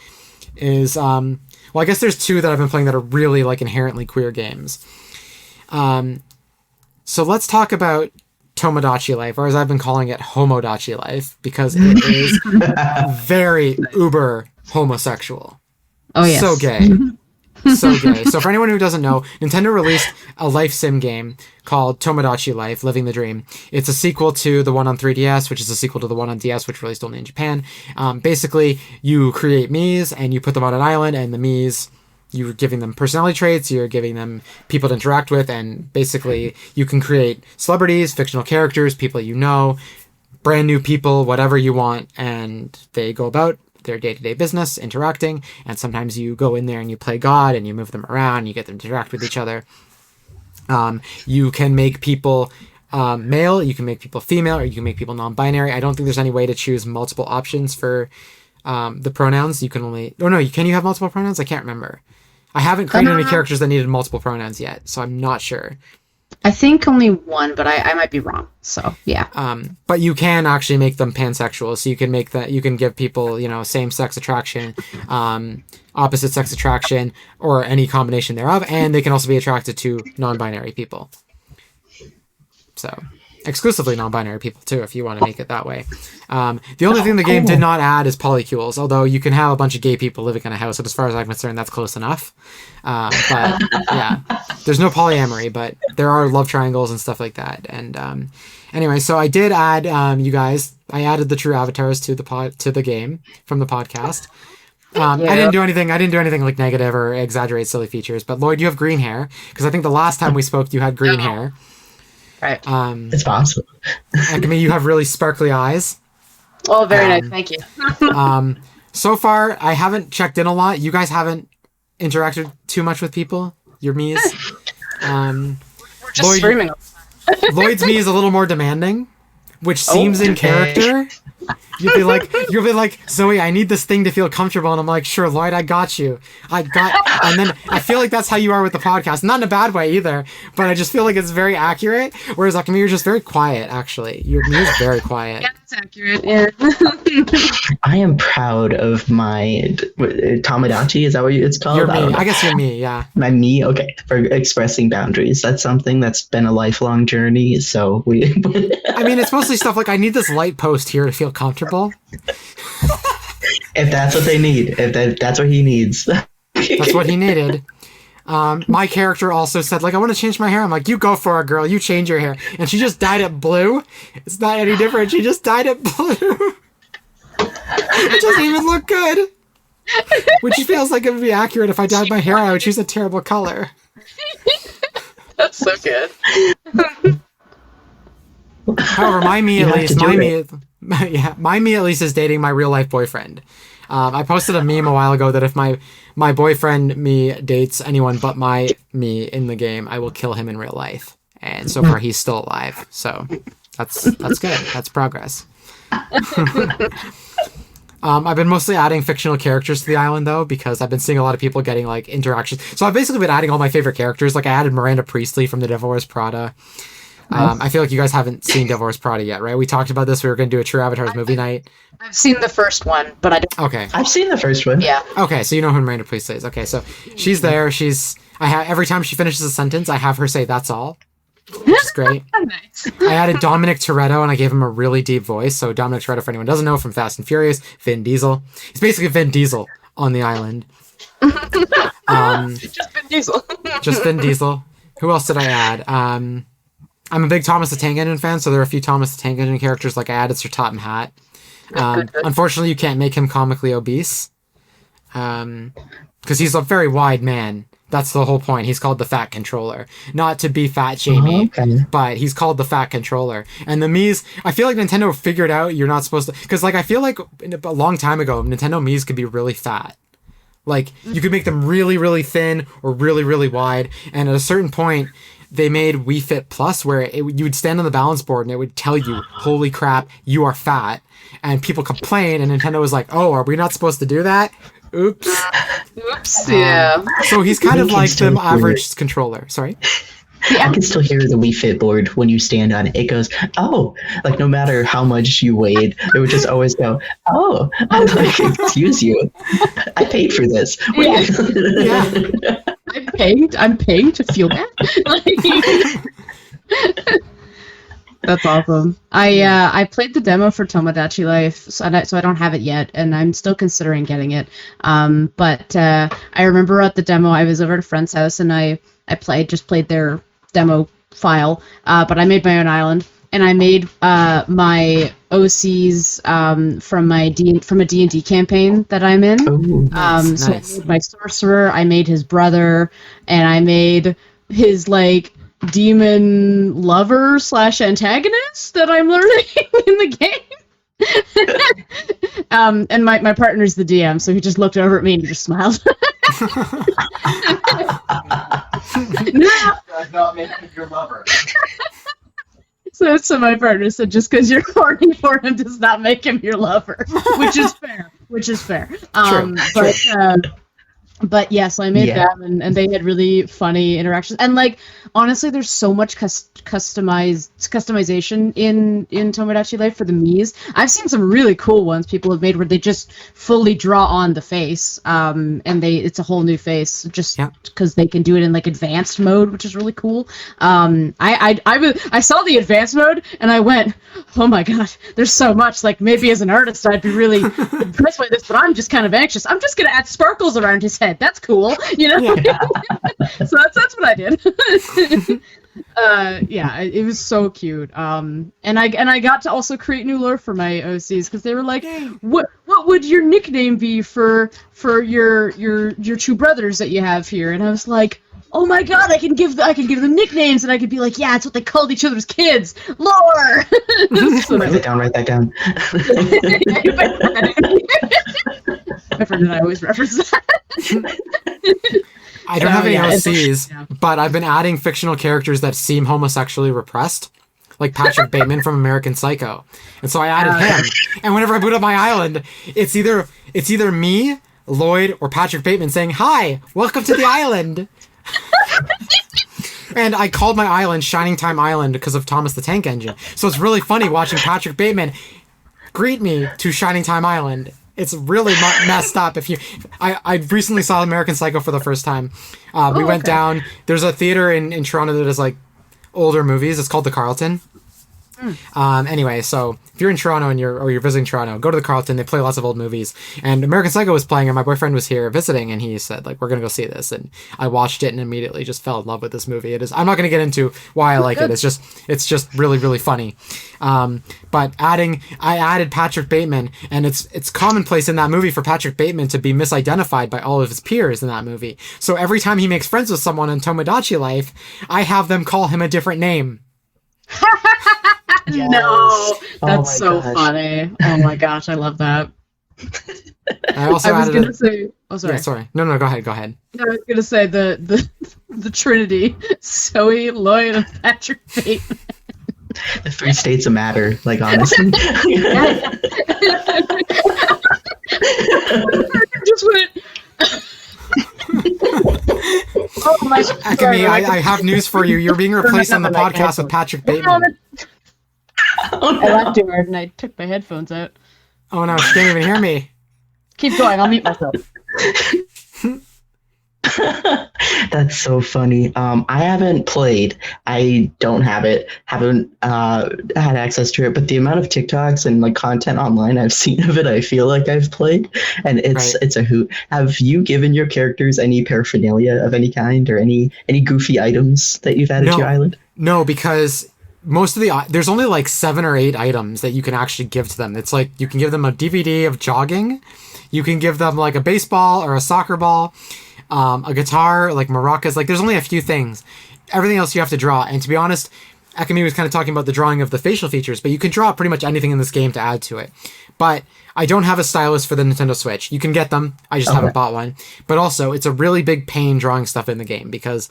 S1: Is well, I guess there's two that I've been playing that are really like inherently queer games. So let's talk about Tomodachi Life, or as I've been calling it, Homodachi Life, because it is very uber homosexual.
S2: Oh yes.
S1: So gay. So gay. So for anyone who doesn't know, Nintendo released a life sim game called Tomodachi Life, Living the Dream. It's a sequel to the one on 3DS, which is a sequel to the one on DS, which released only in Japan. Basically, you create Miis, and you put them on an island, and the Miis, you're giving them personality traits, you're giving them people to interact with, and basically you can create celebrities, fictional characters, people you know, brand new people, whatever you want, and they go about their day-to-day business interacting, and sometimes you go in there and you play God and you move them around, you get them to interact with each other. You can make people male, you can make people female, or you can make people non-binary. I don't think there's any way to choose multiple options for the pronouns. You can only... Oh no, can you have multiple pronouns? I can't remember. I haven't created any characters that needed multiple pronouns yet, so I'm not sure.
S2: I think only one, but I might be wrong. So yeah.
S1: But you can actually make them pansexual, so you can make that. You can give people, same-sex attraction, opposite-sex attraction, or any combination thereof, and they can also be attracted to non-binary people. So exclusively non-binary people too, if you want to make it that way. The only thing the game did not add is polycules, although you can have a bunch of gay people living in a house, and as far as I'm concerned, that's close enough. But yeah, there's no polyamory, but there are love triangles and stuff like that. And anyway, so I did add you guys. I added the true avatars to the game from the podcast. I didn't do anything like negative or exaggerate silly features. But Lloyd, you have green hair, because I think the last time we spoke, you had green hair.
S2: Right.
S3: It's possible.
S1: Ekamy, you have really sparkly eyes.
S2: Oh, very nice. Thank you.
S1: So far, I haven't checked in a lot. You guys haven't interacted too much with people. Your Miis.
S2: We're just streaming.
S1: Lloyd's Mii is a little more demanding, which seems in character. You'll be like, Zoe, I need this thing to feel comfortable, and I'm like, sure, Lloyd, I got you. And then I feel like that's how you are with the podcast. Not in a bad way either, but I just feel like it's very accurate. Whereas Ekamy, you're just very quiet. Actually, your Mii is very quiet.
S2: Yeah, it's accurate. Yeah.
S3: I am proud of my Tomodachi. Is that what it's called?
S1: Your Mii. I guess your Mii. Yeah.
S3: My Mii. Okay, for expressing boundaries. That's something that's been a lifelong journey. So we.
S1: I mean, it's mostly stuff like, I need this light post here to feel comfortable.
S3: If that's what they need, that's what he needs.
S1: That's what he needed. My character also said, like, I want to change my hair. I'm like, you go for it, girl. You change your hair. And she just dyed it blue. It's not any different. She just dyed it blue. It doesn't even look good. Which feels like it would be accurate. If I dyed my hair, I would choose a terrible color.
S2: That's so good.
S1: However, my Mii at least is dating my real life boyfriend. I posted a meme a while ago that if my boyfriend Mii dates anyone but my Mii in the game, I will kill him in real life. And so far, he's still alive. So that's good. That's progress. I've been mostly adding fictional characters to the island, though, because I've been seeing a lot of people getting, like, interactions. So I've basically been adding all my favorite characters. Like, I added Miranda Priestley from the Devil Wears Prada. I feel like you guys haven't seen Devil Wears Prada yet, right? We talked about this. We were going to do a True Avatars movie night.
S2: I've seen the first one, but I don't...
S1: Okay.
S3: I've seen the first one.
S2: Yeah.
S1: Okay, so you know who Miranda Priestley is. Okay, so she's there. Every time she finishes a sentence, I have her say, "That's all," which is great.
S2: Nice.
S1: I added Dominic Toretto, and I gave him a really deep voice. So Dominic Toretto, for anyone who doesn't know, from Fast and Furious, Vin Diesel. He's basically Vin Diesel on the island.
S2: Just Vin Diesel.
S1: Just Vin Diesel. Who else did I add? I'm a big Thomas the Tank Engine fan, so there are a few Thomas the Tank Engine characters. Like I added Sir Topham Hatt. Unfortunately, you can't make him comically obese, because he's a very wide man. That's the whole point. He's called the Fat Controller. Not to be fat shamey, but he's called the Fat Controller. And the Mii's, I feel like Nintendo figured out you're not supposed to... Because, like, I feel like a long time ago, Nintendo Mii's could be really fat. Like, you could make them really, really thin or really, really wide. And at a certain point, they made Wii Fit Plus, where you would stand on the balance board and it would tell you, "Holy crap, you are fat," and people complain, and Nintendo was like, "Oh, are we not supposed to do that? Oops."
S2: Yeah.
S1: So he's kind of
S3: can
S1: like the
S3: still hear
S1: average controller. Sorry.
S3: I can still hear the Wii Fit board when you stand on it. It goes, "Oh," like no matter how much you weighed, it would just always go, "Oh." I'm like, "Excuse you, I paid for this."
S1: Yeah.
S2: I'm paying to feel that. That's awesome. I played the demo for Tomodachi Life, so I don't have it yet, and I'm still considering getting it. But I remember at the demo, I was over at a friend's house, and I played their demo file, but I made my own island, and I made my OCs from a D&D campaign that I'm in.
S3: Oh,
S1: nice.
S2: So I made my sorcerer, I made his brother, and I made his like demon lover / antagonist that I'm learning in the game. And my partner's the DM, so he just looked over at me and just smiled.
S4: Does not make him your lover.
S2: So my partner said, just because you're horny for him does not make him your lover, which is fair.
S1: True.
S2: But yes, I made them, and they had really funny interactions. And like, honestly, there's so much customization in Tomodachi Life for the Miis. I've seen some really cool ones people have made where they just fully draw on the face, and it's a whole new face just because they can do it in like advanced mode, which is really cool. I saw the advanced mode and I went, oh my god, there's so much. Like maybe as an artist, I'd be really impressed by this, but I'm just kind of anxious. I'm just gonna add sparkles around his head. That's cool, you know. Yeah. So that's what I did. It was so cute. And I got to also create new lore for my OCs because they were like, what would your nickname be for your two brothers that you have here? And I was like, oh my god, I can give them nicknames, and I could be like, yeah, it's what they called each other's kids, lore. So
S3: write that down.
S2: My friend and I always reference that.
S1: I don't have any OCs, but I've been adding fictional characters that seem homosexually repressed, like Patrick Bateman from American Psycho. And so I added him. And whenever I boot up my island, it's either me, Lloyd, or Patrick Bateman saying, "Hi, welcome to the island." And I called my island Shining Time Island because of Thomas the Tank Engine. So it's really funny watching Patrick Bateman greet me to Shining Time Island. It's really messed up. I recently saw American Psycho for the first time. We went down. There's a theater in Toronto that does like older movies. It's called the Carlton. Anyway, so if you're in Toronto and you're visiting Toronto, go to the Carlton. They play lots of old movies. And American Psycho was playing, and my boyfriend was here visiting, and he said, like, we're gonna go see this. And I watched it and immediately just fell in love with this movie. I'm not gonna get into why I like it. It's just really, really funny. But I added Patrick Bateman, and it's commonplace in that movie for Patrick Bateman to be misidentified by all of his peers in that movie. So every time he makes friends with someone in Tomodachi Life, I have them call him a different name.
S2: Yes. No, that's so funny. Oh my gosh, I love that.
S1: I also
S2: was gonna say. Oh, sorry.
S1: Yeah, sorry. No, go ahead. I
S2: was gonna say the Trinity: Zoe, Lloyd, and Patrick Bateman.
S3: The three states of matter, like honestly.
S2: Just went. Oh my god.
S1: Ekamy, I have news for you. You're being replaced on the podcast with Patrick Bateman.
S2: I laughed too hard and I took my headphones out.
S1: Oh no, she can't even hear me.
S2: Keep going, I'll mute myself.
S3: That's so funny. I haven't played. I don't have it. Haven't had access to it. But the amount of TikToks and like content online I've seen of it, I feel like I've played, and it's a hoot. Have you given your characters any paraphernalia of any kind or any goofy items that you've added to your island? No,
S1: because most of there's only like 7 or 8 items that you can actually give to them. It's like you can give them a DVD of jogging, you can give them like a baseball or a soccer ball, a guitar, like maracas. Like there's only a few things. Everything else you have to draw. And to be honest, Ekamy was kind of talking about the drawing of the facial features, but you can draw pretty much anything in this game to add to it. But I don't have a stylus for the Nintendo Switch. You can get them. I just haven't bought one. But also, it's a really big pain drawing stuff in the game because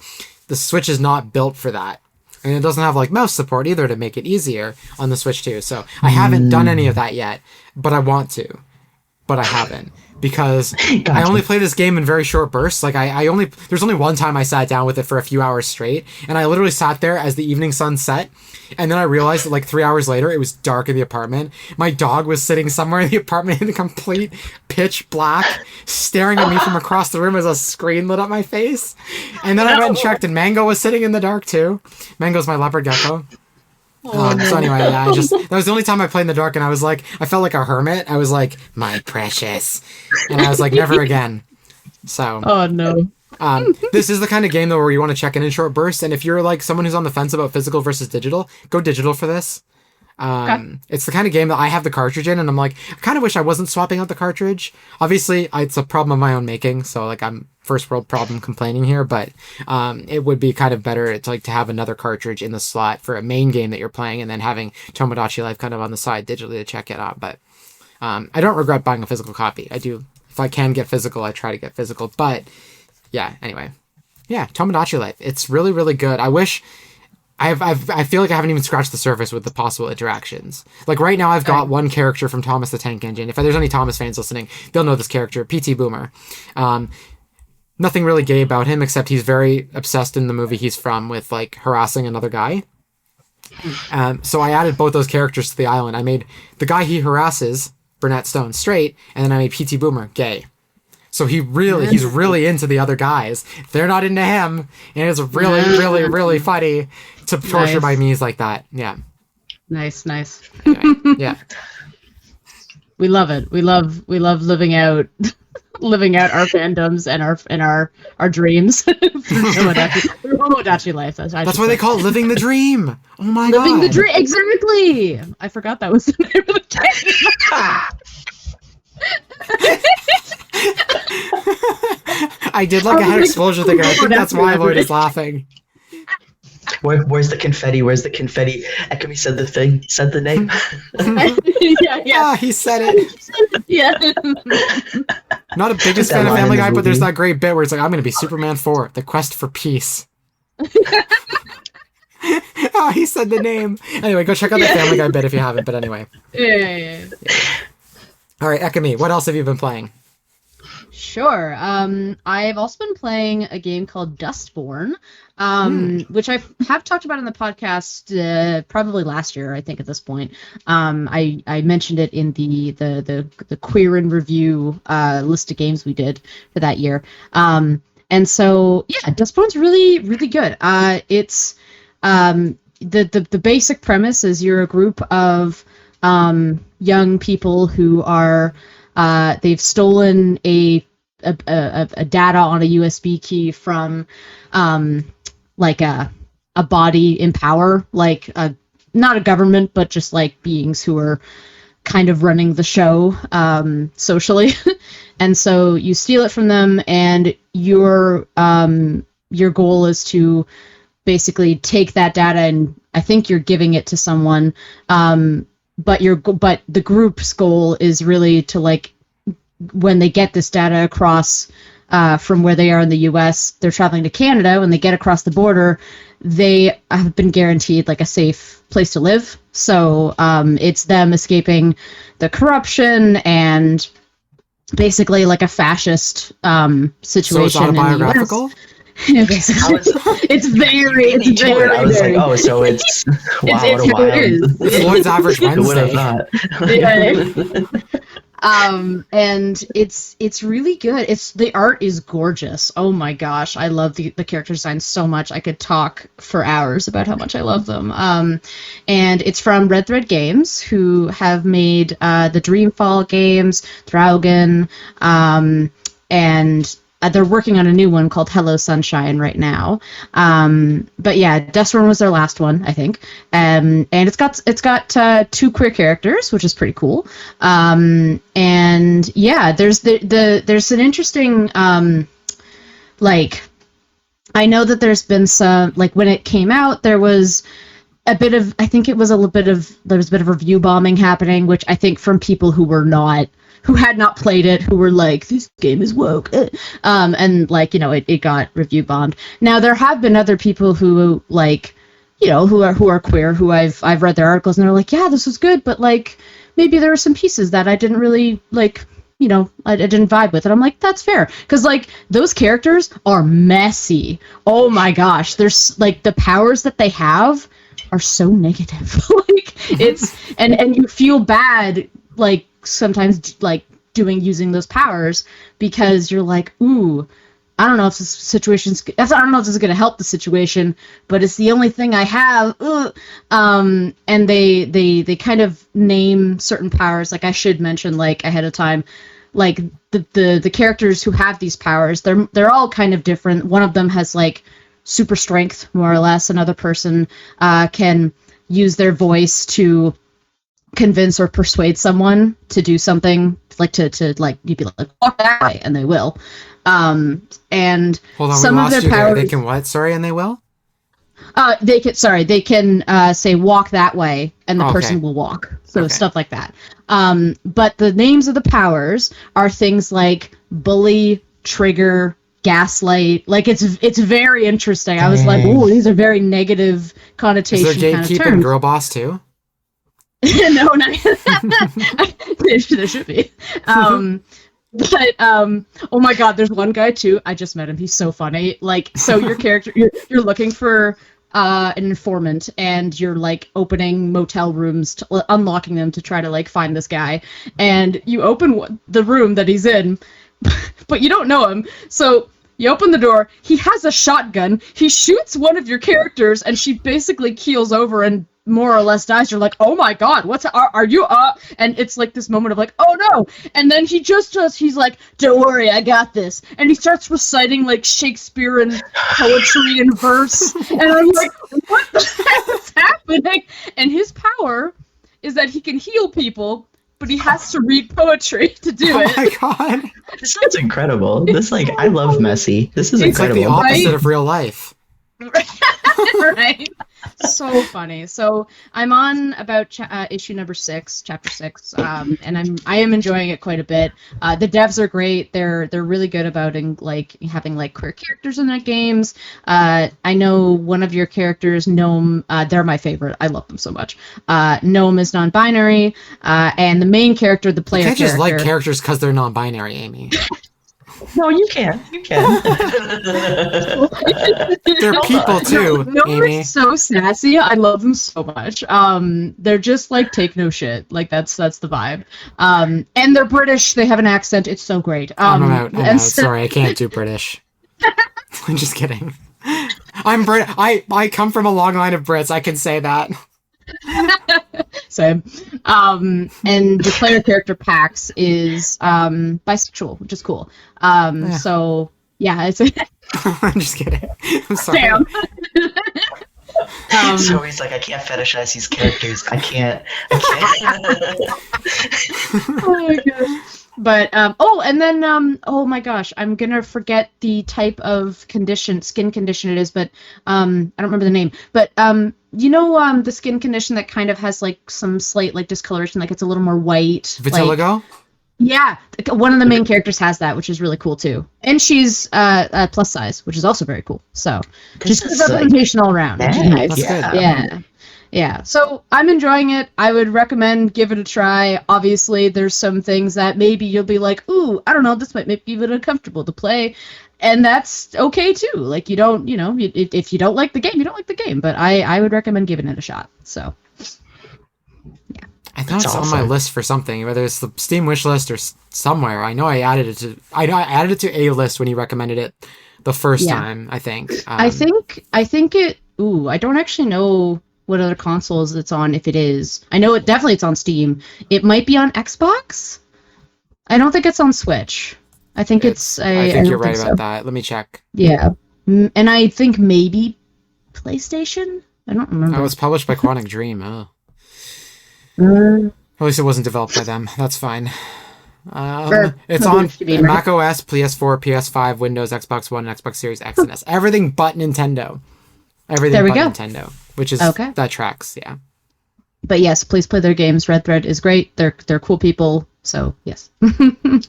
S1: the Switch is not built for that. And it doesn't have like mouse support either to make it easier on the Switch too. So I haven't done any of that yet, but I want to. But I haven't. Because
S3: Gotcha.
S1: I only play this game in very short bursts. Like there's only one time I sat down with it for a few hours straight, and I literally sat there as the evening sun set, and then I realized that like 3 hours later it was dark in the apartment. My dog was sitting somewhere in the apartment in complete pitch black, staring at me from across the room as a screen lit up my face. And then I went and checked, and Mango was sitting in the dark too. Mango's my leopard gecko. So anyway, yeah, that was the only time I played in the dark, and I was like, I felt like a hermit. I was like, my precious, and I was like, never again. So,
S2: Oh no.
S1: this is the kind of game though where you want to check in short bursts, and if you're like someone who's on the fence about physical versus digital, go digital for this. It's the kind of game that I have the cartridge in, and I'm like, I kind of wish I wasn't swapping out the cartridge. Obviously, it's a problem of my own making, so like I'm first world problem complaining here, but it would be kind of better to have another cartridge in the slot for a main game that you're playing, and then having Tomodachi Life kind of on the side digitally to check it out. But I don't regret buying a physical copy. I do, if I can get physical, I try to get physical. But yeah, anyway, yeah, Tomodachi Life. It's really, really good. I feel like I haven't even scratched the surface with the possible interactions. Like right now I've got one character from Thomas the Tank Engine. If there's any Thomas fans listening, they'll know this character, PT Boomer. Nothing really gay about him, except he's very obsessed in the movie he's from with like harassing another guy. So I added both those characters to the island. I made the guy he harasses, Burnett Stone, straight, and then I made PT Boomer gay. So he's really into the other guys. They're not into him, and it's really, really, really funny to torture my Miis like that. Yeah.
S2: Nice.
S1: Anyway, yeah.
S2: We love it. We love living out our fandoms and our dreams. For Homodachi Life.
S1: That's why they call it living the dream. Oh my god.
S2: Living the dream. Exactly. I forgot that was the name of the game.
S1: I did like a head explosion thing. I think that's why Lloyd is laughing.
S3: Where's the confetti? Where's the confetti? Ekamy said the thing. Said the name.
S2: Yeah.
S1: He said it.
S2: Yeah.
S1: Not a biggest fan of Family Guy, but there's that great bit where it's like, I'm going to be Superman 4, the quest for peace. He said the name. Anyway, go check out the Family Guy bit if you haven't, but anyway.
S2: Yeah.
S1: All right, Ekamy, what else have you been playing?
S2: Sure. I've also been playing a game called Dustborn, which I have talked about in the podcast probably last year, I think, at this point. I mentioned it in the Queer in Review list of games we did for that year. And so, yeah, Dustborn's really, really good. It's the basic premise is you're a group of young people who are they've stolen a data on a USB key from like a body in power, like not a government, but just like beings who are kind of running the show socially. And so you steal it from them, and your goal is to basically take that data, and I think you're giving it to someone. But the group's goal is really to, like, when they get this data across from where they are in the U.S., they're traveling to Canada. When they get across the border, they have been guaranteed like a safe place to live. So it's them escaping the corruption and basically like a fascist situation.
S1: So it's autobiographical?
S2: Basically. It's very.
S3: I was like, oh, so it's wow, what a wild.
S1: It's Lloyd's Average Wednesday.
S2: And it's really good. The art is gorgeous. Oh my gosh, I love the character design so much. I could talk for hours about how much I love them. And it's from Red Thread Games, who have made the Dreamfall games, Draugen, and they're working on a new one called Hello Sunshine right now. But yeah, Dustborn was their last one, I think. And it's got two queer characters, which is pretty cool. And yeah, there's an interesting like, I know that there's been some, like, when it came out, there was a bit of, I think it was a little bit of, there was a bit of review bombing happening, which I think from people who were not who had not played it, who were like, this game is woke, and like, you know, it got review bombed. Now there have been other people who like, you know, who are queer, who I've read their articles, and they're like, yeah, this was good, but like maybe there were some pieces that I didn't really like, you know, I didn't vibe with it. I'm like, that's fair, because like those characters are messy. Oh my gosh, there's like the powers that they have are so negative. Like it's and you feel bad like sometimes like using those powers, because you're like, ooh, I don't know if I don't know if this is going to help the situation, but it's the only thing I have. And they kind of name certain powers. Like I should mention like ahead of time, like the characters who have these powers, they're all kind of different. One of them has like super strength, more or less. Another person can use their voice to convince or persuade someone to do something, like to like you'd be like, walk that way, and they will. And
S1: hold on,
S2: some
S1: we
S2: of
S1: lost
S2: their
S1: you
S2: powers,
S1: there. They can what? Sorry, and they will?
S2: they can say walk that way, and the person will walk. So stuff like that. But the names of the powers are things like bully, trigger, gaslight. Like it's very interesting. I was like, ooh, these are very negative connotation.
S1: Is there
S2: kind of
S1: gatekeep
S2: terms.
S1: and girl boss too?
S2: No, not there should be. But oh my god, there's one guy too. I just met him. He's so funny. Like, so your character, you're looking for an informant, and you're like opening motel rooms, unlocking them to try to like find this guy, and you open the room that he's in, but you don't know him. So you open the door. He has a shotgun. He shoots one of your characters, and she basically keels over and more or less dies. You're like, oh my god, are you and it's like this moment of like, oh no, and then he's like, don't worry, I got this, and he starts reciting like Shakespearean poetry and verse, and I'm like, what the heck is happening? And his power is that he can heal people, but he has to read poetry to do it.
S1: Oh my god,
S3: this sounds incredible. This like, I love messy. This is incredible.
S1: It's like the opposite of real life.
S2: Right? So funny. So I'm on about issue number 6, chapter 6, and I am enjoying it quite a bit. The devs are great. They're really good about having like queer characters in their games. I know one of your characters, Gnome. They're my favorite. I love them so much. Gnome is non-binary, and the main character, the player,
S1: you can't just like characters because they're non-binary, Amy.
S3: No, you can. You can.
S1: They're people too, Amy.
S2: So sassy. I love them so much. They're just like take no shit. Like that's the vibe. And they're British. They have an accent. It's so great.
S1: I'm out. Sorry, I can't do British. I'm just kidding. I'm Brit. I come from a long line of Brits. I can say that.
S2: Same. And the player character Pax is bisexual, which is cool. So yeah, it's.
S1: I'm just kidding. I'm sorry.
S2: Damn.
S3: So he's like, I can't fetishize these characters. I can't.
S2: Oh my god. But and then oh my gosh, I'm gonna forget the type of skin condition it is, but I don't remember the name. But you know the skin condition that kind of has like some slight like discoloration, like it's a little more white.
S1: Vitiligo?
S2: Like, yeah, one of the main characters has that, which is really cool too. And she's plus size, which is also very cool. So just representation all around.
S1: Nice.
S2: Yeah. Yeah, so I'm enjoying it. I would recommend give it a try. Obviously, there's some things that maybe you'll be like, ooh, I don't know, this might make me a bit uncomfortable to play. And that's okay, too. Like, you don't, if you don't like the game, you don't like the game. But I would recommend giving it a shot. So, yeah.
S1: I thought it's on my list for something, whether it's the Steam wish list or somewhere. I know I added it to a list when you recommended it the first time, I think.
S2: I think it, I don't actually know what other consoles it's on, if it is. I know it's on Steam. It might be on Xbox. I don't think it's on Switch. I think I
S1: think you're right about that. Let me check.
S2: Yeah. And I think maybe PlayStation? I don't remember.
S1: Oh, it's published by Quantic Dream. Oh. At least it wasn't developed by them. That's fine. It's on Mac OS, PS4, PS5, Windows, Xbox One, and Xbox Series X and S. Everything but Nintendo. Everything but Nintendo. Which is that tracks, yeah.
S2: But yes, please play their games. Red Thread is great. They're cool people. So yes.
S3: I'm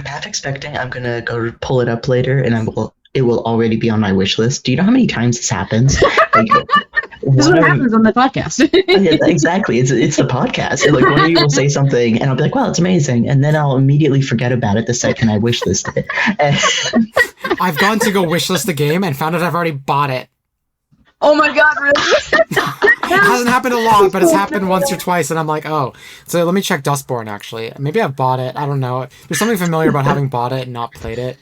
S3: half expecting I'm gonna go pull it up later, and it will already be on my wish list. Do you know how many times this happens? Like,
S2: This is what happens on the podcast.
S3: Yeah, exactly. It's the podcast. Like, one of you will say something, and I'll be like, "Wow, it's amazing," and then I'll immediately forget about it the second I wish list it.
S1: I've gone to go wishlist a game and found out I've already bought it.
S2: Oh my god, really?
S1: It hasn't happened a lot, but it's happened once or twice, and I'm like, oh. So let me check Dustborn, actually. Maybe I've bought it. I don't know. There's something familiar about having bought it and not played it.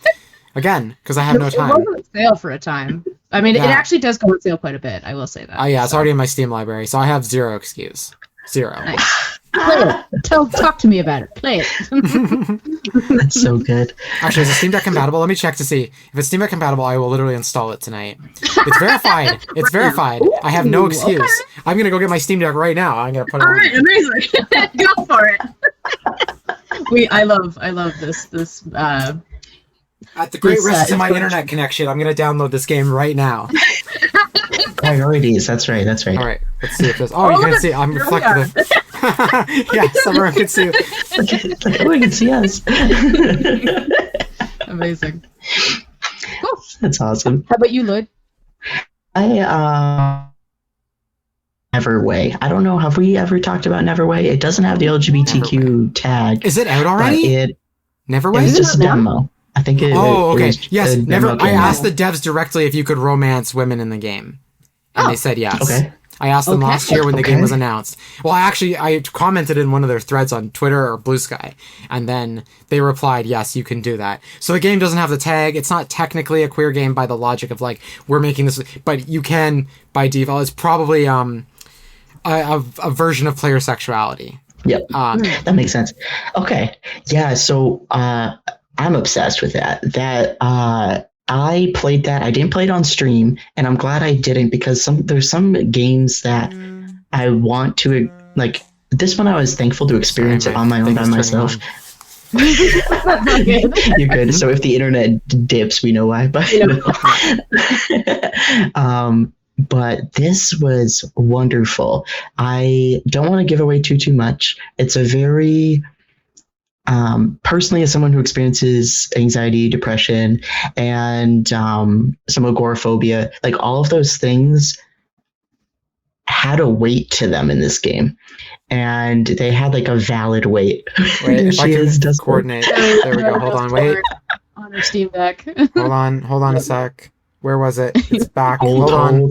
S1: Again, because I have no time.
S2: It was on sale for a time. I mean,
S1: Yeah.
S2: it actually does go on sale quite a bit, I will say that.
S1: Oh, yeah, it's already in my Steam library, so I have zero excuse. Zero.
S2: Nice. Play it. Talk to me about it. Play it.
S3: That's so good.
S1: Actually, is it Steam Deck compatible? Let me check to see. If it's Steam Deck compatible, I will literally install it tonight. It's verified. It's verified. I have no excuse.
S2: Okay.
S1: I'm going to go get my Steam Deck right now. I'm going to put it
S2: All
S1: on.
S2: right, amazing. Go for it. I love this.
S1: At the great
S2: This,
S1: risk to my
S2: information.
S1: internet connection, I'm going to download this game right now.
S3: Priorities. That's right. That's right.
S1: All right, let's see if there's. Oh, you can see. I'm
S2: Here we
S1: reflective. Yes, everyone can see.
S3: It's like, oh, you can see us.
S2: Amazing. Cool.
S3: That's awesome.
S2: How about you, Lloyd?
S3: Neverway. I don't know. Have we ever talked about Neverway? It doesn't have the LGBTQ tag.
S1: Is it out
S3: But
S1: already?
S3: it
S1: Neverway?
S3: is just a demo. I think it.
S1: Oh,
S3: it
S1: okay.
S3: was
S1: Yes,
S3: a
S1: never.
S3: demo
S1: I
S3: game.
S1: asked the devs directly if you could romance women in the game, and they said yes.
S3: Okay.
S1: I asked them
S2: Okay.
S1: last year when the game
S3: Okay.
S1: was announced. Well, I commented in one of their threads on Twitter or Blue Sky, and then they replied, "Yes, you can do that." So the game doesn't have the tag. It's not technically a queer game by the logic of like we're making this, but you can by default. It's probably a version of player sexuality.
S3: Yep. That makes sense. Okay. Yeah. So I'm obsessed with that. I played that. I didn't play it on stream, and I'm glad I didn't because there's some games that I want to like. This one I was thankful to experience
S1: Sorry,
S3: it on my own
S1: thing
S3: by
S1: is turning
S3: myself.
S2: Okay.
S3: You're good. So if the internet dips, we know why. But but this was wonderful. I don't want to give away too much. It's a very personally, as someone who experiences anxiety, depression, and some agoraphobia, like all of those things had a weight to them in this game, and they had like a valid weight.
S1: Wait,
S3: There
S1: if I
S3: she
S1: can
S3: is, Dustborn.
S1: coordinate. There we go. Hold on. Wait.
S2: On her Steam Deck.
S1: Hold on a sec. Where was it? It's back.
S3: Hold on.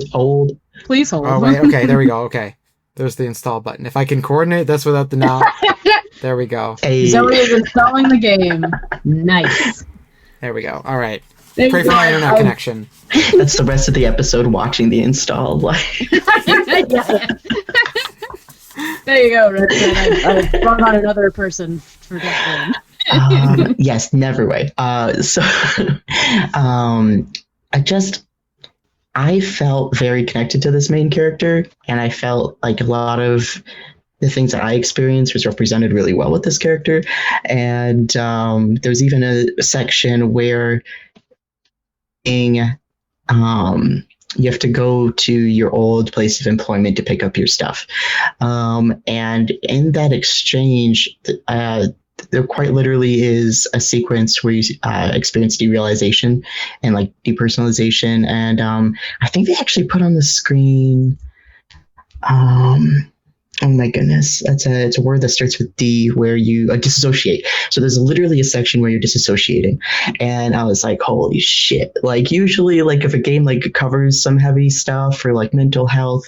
S2: Please hold.
S1: Oh wait. Okay. There we go. Okay. There's the install button. If I can coordinate this without the now. There we go.
S3: Hey,
S2: Zoe is installing the game. Nice.
S1: There we go. All right.
S2: There
S1: Pray
S2: you
S1: for my
S2: go.
S1: internet connection.
S3: that's the rest of the episode watching the install. Like,
S2: Yeah. There you go, Red. I brought on another person for that one.
S3: yes, Neverway. So I felt very connected to this main character, and I felt like a lot of the things that I experienced was represented really well with this character. And there's even a section where you have to go to your old place of employment to pick up your stuff. And in that exchange, there quite literally is a sequence where you experience derealization and like depersonalization. And I think they actually put on the screen. Oh my goodness, it's a word that starts with D, where you dissociate. So there's literally a section where you're disassociating, and I was like, holy shit! Like usually, like if a game like covers some heavy stuff or like mental health,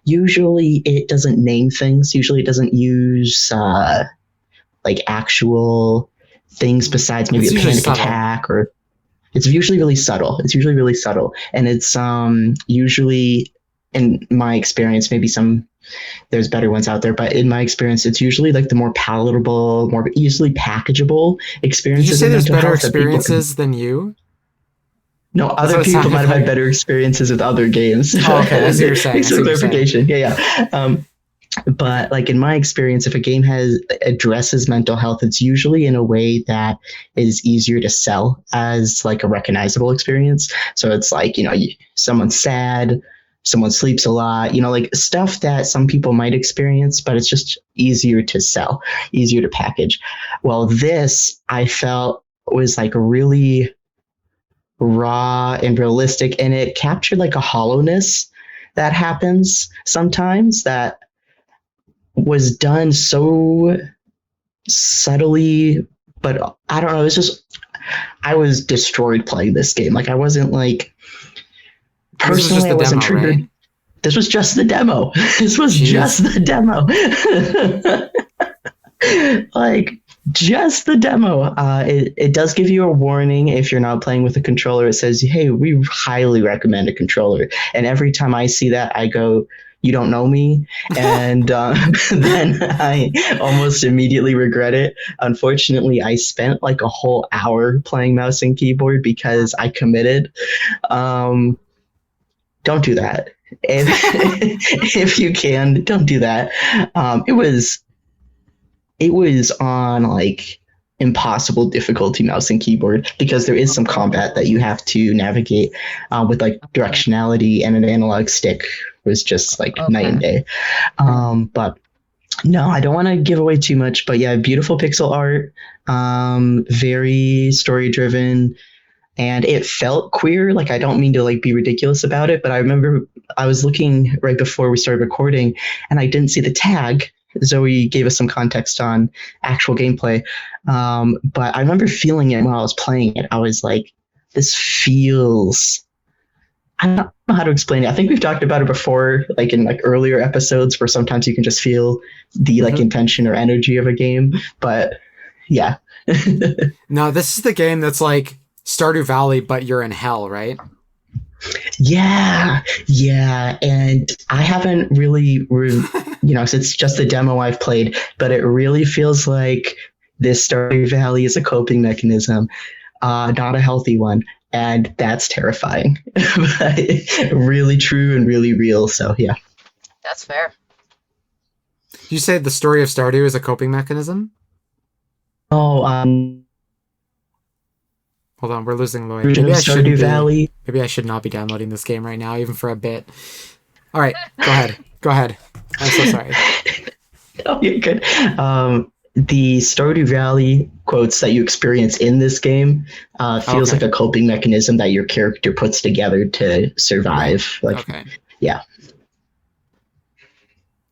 S3: usually it doesn't name things. Usually it doesn't use like actual things besides maybe
S1: It's
S3: a
S1: usually
S3: panic
S1: subtle.
S3: attack, or it's usually really subtle. It's usually really subtle, and it's usually, in my experience, maybe there's better ones out there, but in my experience, it's usually like the more palatable, more easily packageable
S1: Did
S3: experiences.
S1: you say
S3: in
S1: there's
S3: mental
S1: better
S3: health that people can-
S1: experiences than you?
S3: No,
S1: what
S3: other
S1: it
S3: people
S1: sounded
S3: might have
S1: like.
S3: had better experiences with other games.
S1: Oh, okay, I see what you're saying. I
S3: Thanks
S1: see
S3: for
S1: what you're saying.
S3: clarification. Yeah. But like in my experience, if a game addresses mental health, it's usually in a way that is easier to sell as like a recognizable experience. So it's like, someone's sad, someone sleeps a lot, like stuff that some people might experience, but it's just easier to sell, easier to package. Well, this I felt was like really raw and realistic, and it captured like a hollowness that happens sometimes that was done so subtly, but I don't know, it's just, I was destroyed playing this game. Like I wasn't like, personally I wasn't triggered. Right? This was just the demo. This was just the demo. Like just the demo. It does give you a warning if you're not playing with a controller. It says, hey, we highly recommend a controller. And every time I see that, I go, you don't know me. And then I almost immediately regret it. Unfortunately, I spent like a whole hour playing mouse and keyboard because I committed. Don't do that. If you can, don't do that. It was on like impossible difficulty mouse and keyboard because there is some combat that you have to navigate with like directionality, and an analog stick was just like night and day. But no, I don't want to give away too much, but yeah, beautiful pixel art, very story driven, and it felt queer. Like I don't mean to like be ridiculous about it, but I remember I was looking right before we started recording and I didn't see the tag. Zoe gave us some context on actual gameplay. But I remember feeling it while I was playing it. I was like, this feels, I don't know how to explain it. I think we've talked about it before, like in like earlier episodes where sometimes you can just feel the like intention or energy of a game. But yeah.
S1: No, this is the game that's like Stardew Valley, but you're in hell, right?
S3: Yeah. And I haven't really, it's just the demo I've played, but it really feels like this Stardew Valley is a coping mechanism, not a healthy one. And that's terrifying, but really true and really real. So yeah.
S2: That's fair.
S1: You say the story of Stardew is a coping mechanism?
S3: Oh,
S1: hold on, we're losing Lloyd. Maybe
S3: Stardew Valley.
S1: Maybe I should not be downloading this game right now, even for a bit. All right, go ahead. I'm so sorry.
S3: Oh, you're good. The Stardew Valley quotes that you experience in this game feels like a coping mechanism that your character puts together to survive. Like, yeah.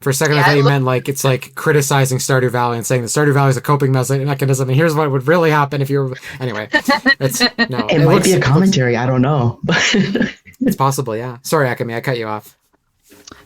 S1: For a second, I thought you meant like it's like criticizing Stardew Valley and saying that Stardew Valley is a coping mechanism, and here's what would really happen if you were. Anyway, it
S3: might be a commentary. I don't know.
S1: It's possible, yeah. Sorry, Ekamy, I cut you off.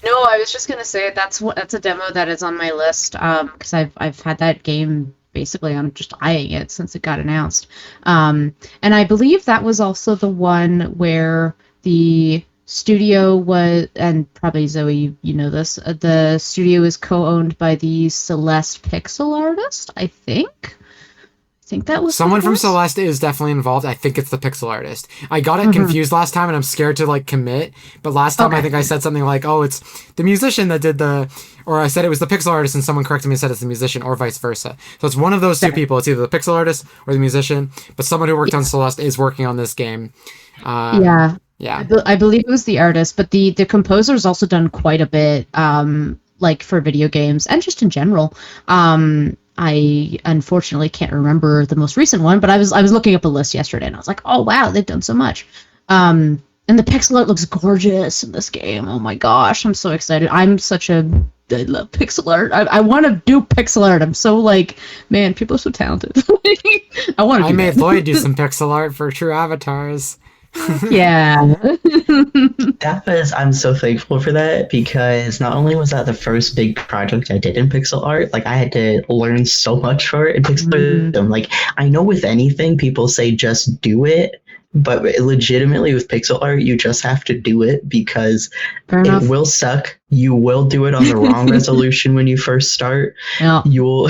S2: No, I was just gonna say that's a demo that is on my list because I've had that game basically on just eyeing it since it got announced, and I believe that was also the one where the studio was, and probably Zoe, you know this, the studio is co-owned by the Celeste pixel artist, I think that was
S1: someone from Celeste is definitely involved. I think it's the pixel artist. I got it confused last time and I'm scared to like commit, but last time I think I said something like, oh, it's the musician that did or I said it was the pixel artist and someone corrected me and said it's the musician, or vice versa. So it's one of those two people. It's either the pixel artist or the musician, but someone who worked on Celeste is working on this game. Yeah.
S2: I believe it was the artist, but the composer's also done quite a bit, like for video games and just in general. I unfortunately can't remember the most recent one, but I was looking up a list yesterday and I was like, oh wow, they've done so much. And the pixel art looks gorgeous in this game. Oh my gosh, I'm so excited. I love pixel art. I want to do pixel art. I'm so like, man, people are so talented. I
S1: made Lloyd do some pixel art for True Avatars.
S2: Yeah.
S3: I'm so thankful for that, because not only was that the first big project I did in pixel art, like I had to learn so much for it in pixel art. Like I know with anything people say just do it, but legitimately with pixel art you just have to do it, because it will suck. You will do it on the wrong resolution when you first start. Yeah. You'll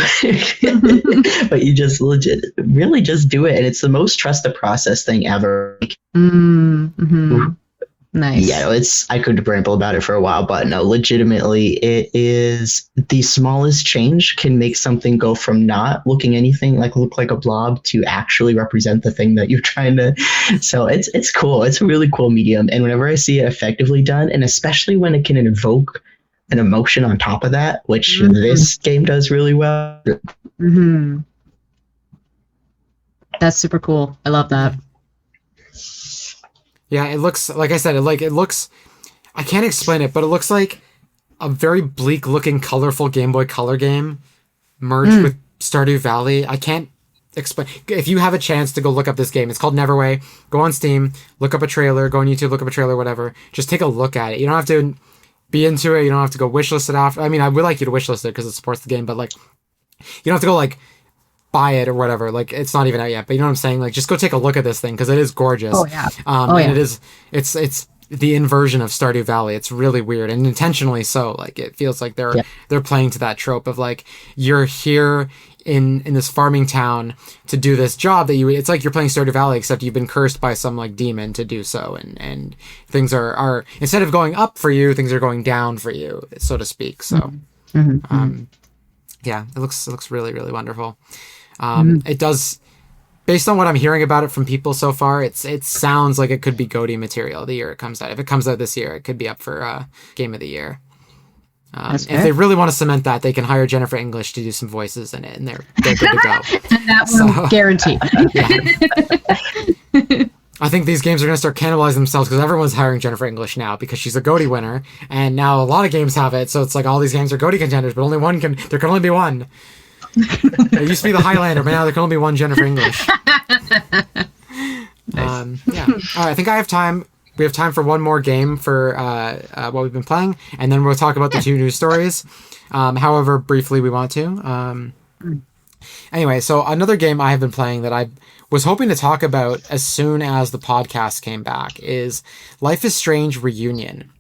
S3: but you just really just do it, and it's the most trust the process thing ever.
S2: Nice.
S3: Yeah, I could ramble about it for a while, but no, legitimately, it is the smallest change can make something go from not looking anything like look like a blob to actually represent the thing that you're trying to. So it's cool. It's a really cool medium, and whenever I see it effectively done, and especially when it can invoke an emotion on top of that, which this game does really well.
S2: Mm-hmm. That's super cool. I love that.
S1: Yeah, it looks, like I said, it looks, I can't explain it, but it looks like a very bleak looking colorful Game Boy Color game merged with Stardew Valley. I can't explain. If you have a chance to go look up this game, it's called Neverway. Go on Steam, look up a trailer, go on YouTube, look up a trailer, whatever. Just take a look at it. You don't have to be into it. You don't have to go wishlist it after. I mean, I would like you to wishlist it because it supports the game, but like, you don't have to go like buy it or whatever. Like, it's not even out yet, but you know what I'm saying? Like, just go take a look at this thing because it is gorgeous.
S2: Oh yeah.
S1: And it's the inversion of Stardew Valley. It's really weird and intentionally so. Like, it feels like they're playing to that trope of like, you're here in this farming town to do this job that it's like you're playing Stardew Valley, except you've been cursed by some like demon to do so, and things are instead of going up for you, things are going down for you, so to speak. So yeah, it looks really, really wonderful. It does, based on what I'm hearing about it from people so far, it sounds like it could be GOTY material the year it comes out. If it comes out this year, it could be up for Game of the Year. If they really want to cement that, they can hire Jennifer English to do some voices in it, and they're good to go.
S2: And that one guaranteed.
S1: I think these games are going to start cannibalizing themselves because everyone's hiring Jennifer English now because she's a GOTY winner, and now a lot of games have it. So it's like all these games are GOTY contenders, but only one can. There can only be one. It used to be the Highlander, but now there can only be one Jennifer English. Yeah. All right. I think I have time. We have time for one more game for what we've been playing, and then we'll talk about the two news stories. However briefly we want to. Anyway, so another game I have been playing that I was hoping to talk about as soon as the podcast came back is Life is Strange Reunion.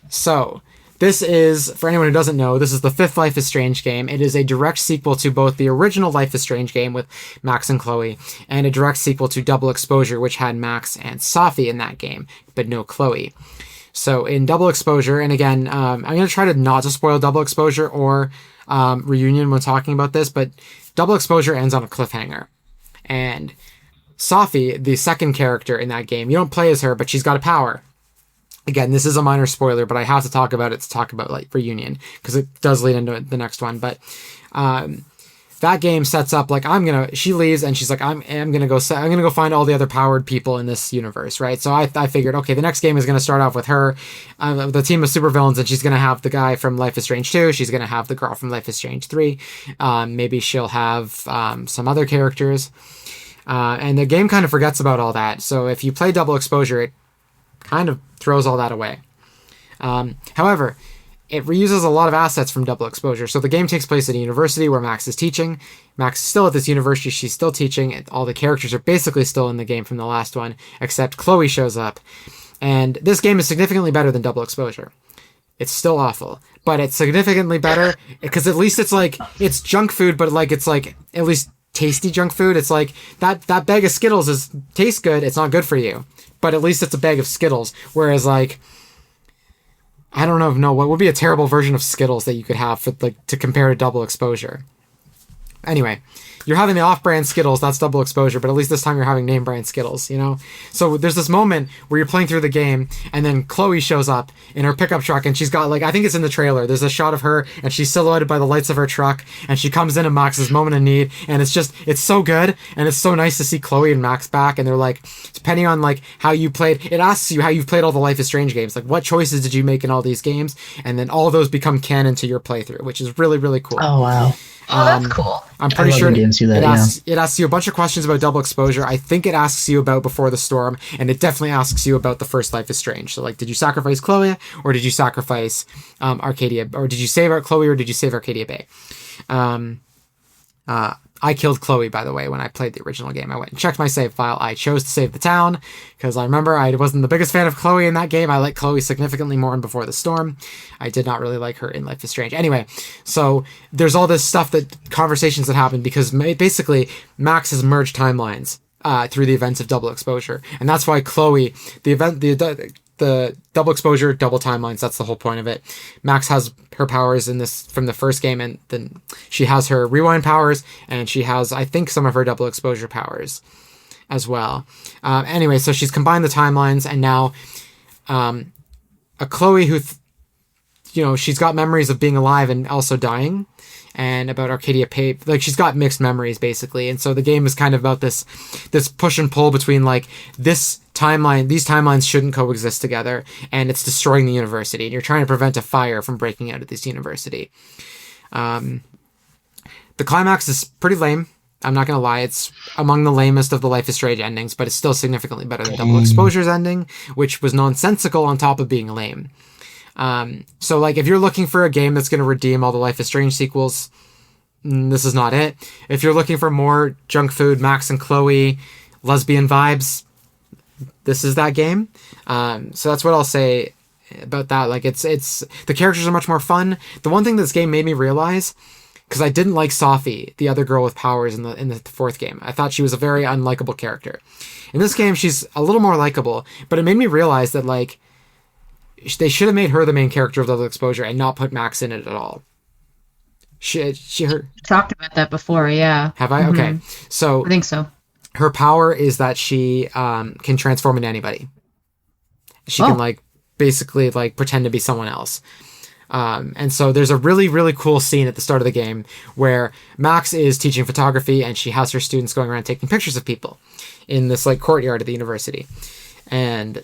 S1: So, this is, for anyone who doesn't know, this is the fifth Life is Strange game. It is a direct sequel to both the original Life is Strange game with Max and Chloe, and a direct sequel to Double Exposure, which had Max and Sophie in that game, but no Chloe. So in Double Exposure, and again, I'm going to try to not to spoil Double Exposure or Reunion when talking about this, but Double Exposure ends on a cliffhanger. And Sophie, the second character in that game, you don't play as her, but she's got a power. Again, this is a minor spoiler, but I have to talk about it to talk about like Reunion because it does lead into the next one. But that game sets up like she leaves and she's like, I'm gonna go find all the other powered people in this universe, right? So I figured, okay, the next game is gonna start off with her, the team of supervillains, and she's gonna have the guy from Life is Strange 2, she's gonna have the girl from Life is Strange 3, maybe she'll have some other characters, and the game kind of forgets about all that. So if you play Double Exposure, it kind of throws all that away. However, it reuses a lot of assets from Double Exposure. So the game takes place at a university where Max is teaching. Max is still at this university. She's still teaching. All the characters are basically still in the game from the last one, except Chloe shows up. And this game is significantly better than Double Exposure. It's still awful, but it's significantly better because at least it's junk food, but like it's like at least tasty junk food. It's like that bag of Skittles tastes good. It's not good for you, but at least it's a bag of Skittles. Whereas like, I don't know what would be a terrible version of Skittles that you could have for like to compare to Double Exposure. Anyway, you're having the off-brand Skittles, that's Double Exposure, but at least this time you're having name-brand Skittles, you know? So there's this moment where you're playing through the game, and then Chloe shows up in her pickup truck, and she's got, like, I think it's in the trailer, there's a shot of her, and she's silhouetted by the lights of her truck, and she comes in Max's moment of need, and it's so good, and it's so nice to see Chloe and Max back, and they're like, depending on, like, how you played, it asks you how you've played all the Life is Strange games, like, what choices did you make in all these games, and then all those become canon to your playthrough, which is really, really cool.
S3: Oh, wow.
S2: Oh, that's cool.
S1: I'm pretty sure
S3: games do that,
S1: it asks you a bunch of questions about Double Exposure. I think it asks you about Before the Storm, and it definitely asks you about the first Life is Strange. So, like, did you sacrifice Chloe, or did you sacrifice Arcadia, or did you save Chloe, or did you save Arcadia Bay? I killed Chloe, by the way, when I played the original game. I went and checked my save file. I chose to save the town, because I remember I wasn't the biggest fan of Chloe in that game. I like Chloe significantly more in Before the Storm. I did not really like her in Life is Strange. Anyway, so there's all this stuff conversations that happen, because basically Max has merged timelines through the events of Double Exposure. And that's why Chloe, the the double exposure, double timelines. That's the whole point of it. Max has her powers in this from the first game, and then she has her rewind powers, and she has, I think, some of her double exposure powers as well. Anyway, so she's combined the timelines, and now a Chloe who, she's got memories of being alive and also dying, and about Arcadia Pape. Like, she's got mixed memories, basically. And so the game is kind of about this push and pull between, like, these timelines shouldn't coexist together, and it's destroying the university, and you're trying to prevent a fire from breaking out at this university. The climax is pretty lame. I'm not going to lie. It's among the lamest of the Life is Strange endings, but it's still significantly better than Double Exposure's ending, which was nonsensical on top of being lame. So, like, if you're looking for a game that's going to redeem all the Life is Strange sequels, this is not it. If you're looking for more junk food, Max and Chloe, lesbian vibes, this is that game. So that's what I'll say about that. Like, it's the characters are much more fun. The one thing this game made me realize, because I didn't like Safi, the other girl with powers in the fourth game. I thought she was a very unlikable character. In this game, she's a little more likable, but it made me realize that, like, they should have made her the main character of Double Exposure and not put Max in it at all. She
S2: talked about that before, yeah.
S1: Have I?
S2: Mm-hmm.
S1: Okay. So
S2: I think so.
S1: Her power is that she can transform into anybody. She can, like, basically, like, pretend to be someone else. And so there's a really, really cool scene at the start of the game where Max is teaching photography, and she has her students going around taking pictures of people in this, like, courtyard of the university. And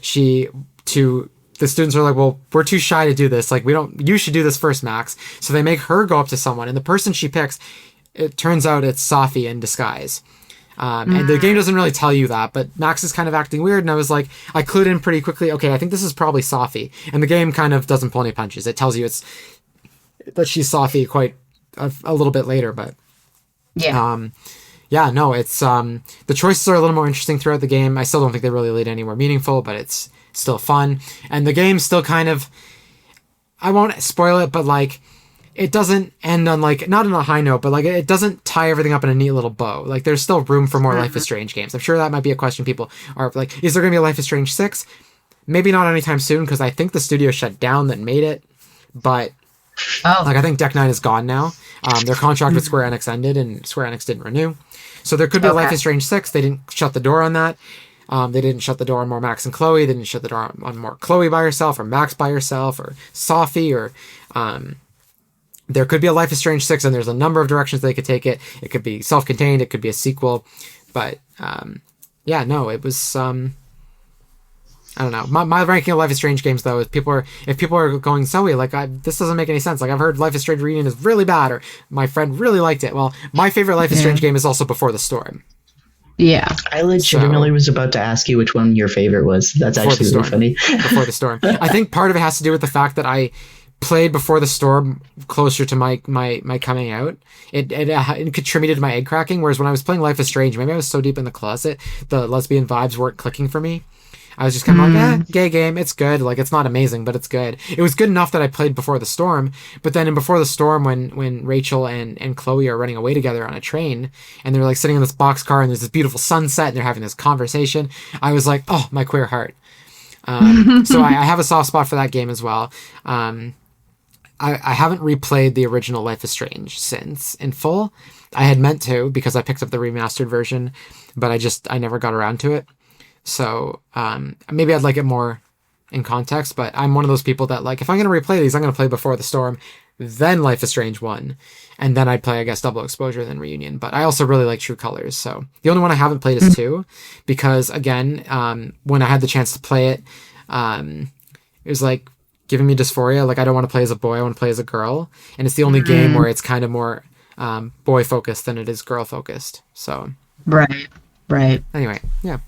S1: the students are like, well, we're too shy to do this. Like, you should do this first, Max. So they make her go up to someone, and the person she picks, it turns out it's Safi in disguise. And the game doesn't really tell you that, but Max is kind of acting weird, and I was like, I clued in pretty quickly, okay, I think this is probably Safi. And the game kind of doesn't pull any punches. It tells you that she's Safi quite a little bit later, but it's the choices are a little more interesting throughout the game. I still don't think they really lead anywhere meaningful, but it's still fun. And the game still kind of, I won't spoil it, but, like, it doesn't end on, like, not on a high note, but, like, it doesn't tie everything up in a neat little bow. Like, there's still room for more Life is Strange games. I'm sure that might be a question people are like, is there going to be a Life is Strange 6? Maybe not anytime soon, because I think the studio shut down that made it. But, I think Deck 9 is gone now. Their contract with Square Enix ended, and Square Enix didn't renew. So there could be a Life is Strange 6. They didn't shut the door on that. They didn't shut the door on more Max and Chloe. They didn't shut the door on more Chloe by herself, or Max by herself, or Safi, or there could be a Life is Strange 6, and there's a number of directions they could take it. It could be self-contained, it could be a sequel, but it was I don't know. My ranking of Life is Strange games, though, is if people are going, Zoe, like, this doesn't make any sense. Like, I've heard Life is Strange Reunion is really bad, or my friend really liked it. Well, my favorite Life is Strange game is also Before the Storm.
S2: Yeah.
S3: I legitimately was about to ask you which one your favorite was. That's actually really funny.
S1: Before the Storm. I think part of it has to do with the fact that I played Before the Storm closer to my coming out. It contributed to my egg cracking, whereas when I was playing Life is Strange, maybe I was so deep in the closet, the lesbian vibes weren't clicking for me. I was just kind of like, gay game, it's good. Like, it's not amazing, but it's good. It was good enough that I played Before the Storm, but then in Before the Storm, when Rachel and Chloe are running away together on a train, and they're, like, sitting in this boxcar, and there's this beautiful sunset, and they're having this conversation, I was like, oh, my queer heart. So I have a soft spot for that game as well. I haven't replayed the original Life is Strange since in full. I had meant to, because I picked up the remastered version, but I never got around to it. So maybe I'd like it more in context, but I'm one of those people that, like, if I'm going to replay these, I'm going to play Before the Storm, then Life is Strange 1, and then I'd play, I guess, Double Exposure, then Reunion. But I also really like True Colors, so the only one I haven't played is 2, because, again, when I had the chance to play it, it was, like, giving me dysphoria. Like, I don't want to play as a boy, I want to play as a girl, and it's the only game where it's kind of more boy-focused than it is girl-focused, so.
S2: Right.
S1: Anyway, yeah.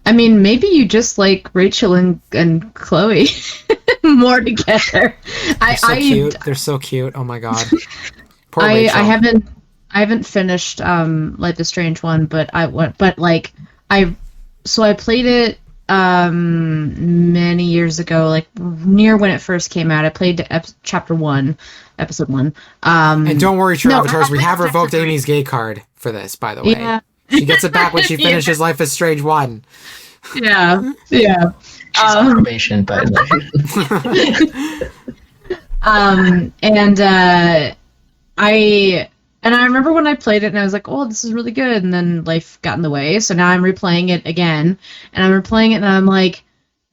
S2: I mean, maybe you just like Rachel and Chloe more together.
S1: Cute. They're so cute. Oh my god. Poor
S2: I
S1: Rachel.
S2: I haven't finished Life is Strange 1, but I played it many years ago, like near when it first came out. I played chapter 1, episode 1.
S1: And don't worry, True Avatars, we have revoked Amy's gay card for this, by the way.
S2: Yeah.
S1: She gets it back when she finishes Life is Strange 1.
S2: Yeah.
S3: She's on probation, but
S2: I remember when I played it and I was like, oh, this is really good, and then life got in the way, so now I'm replaying it again, and I'm replaying it and I'm like,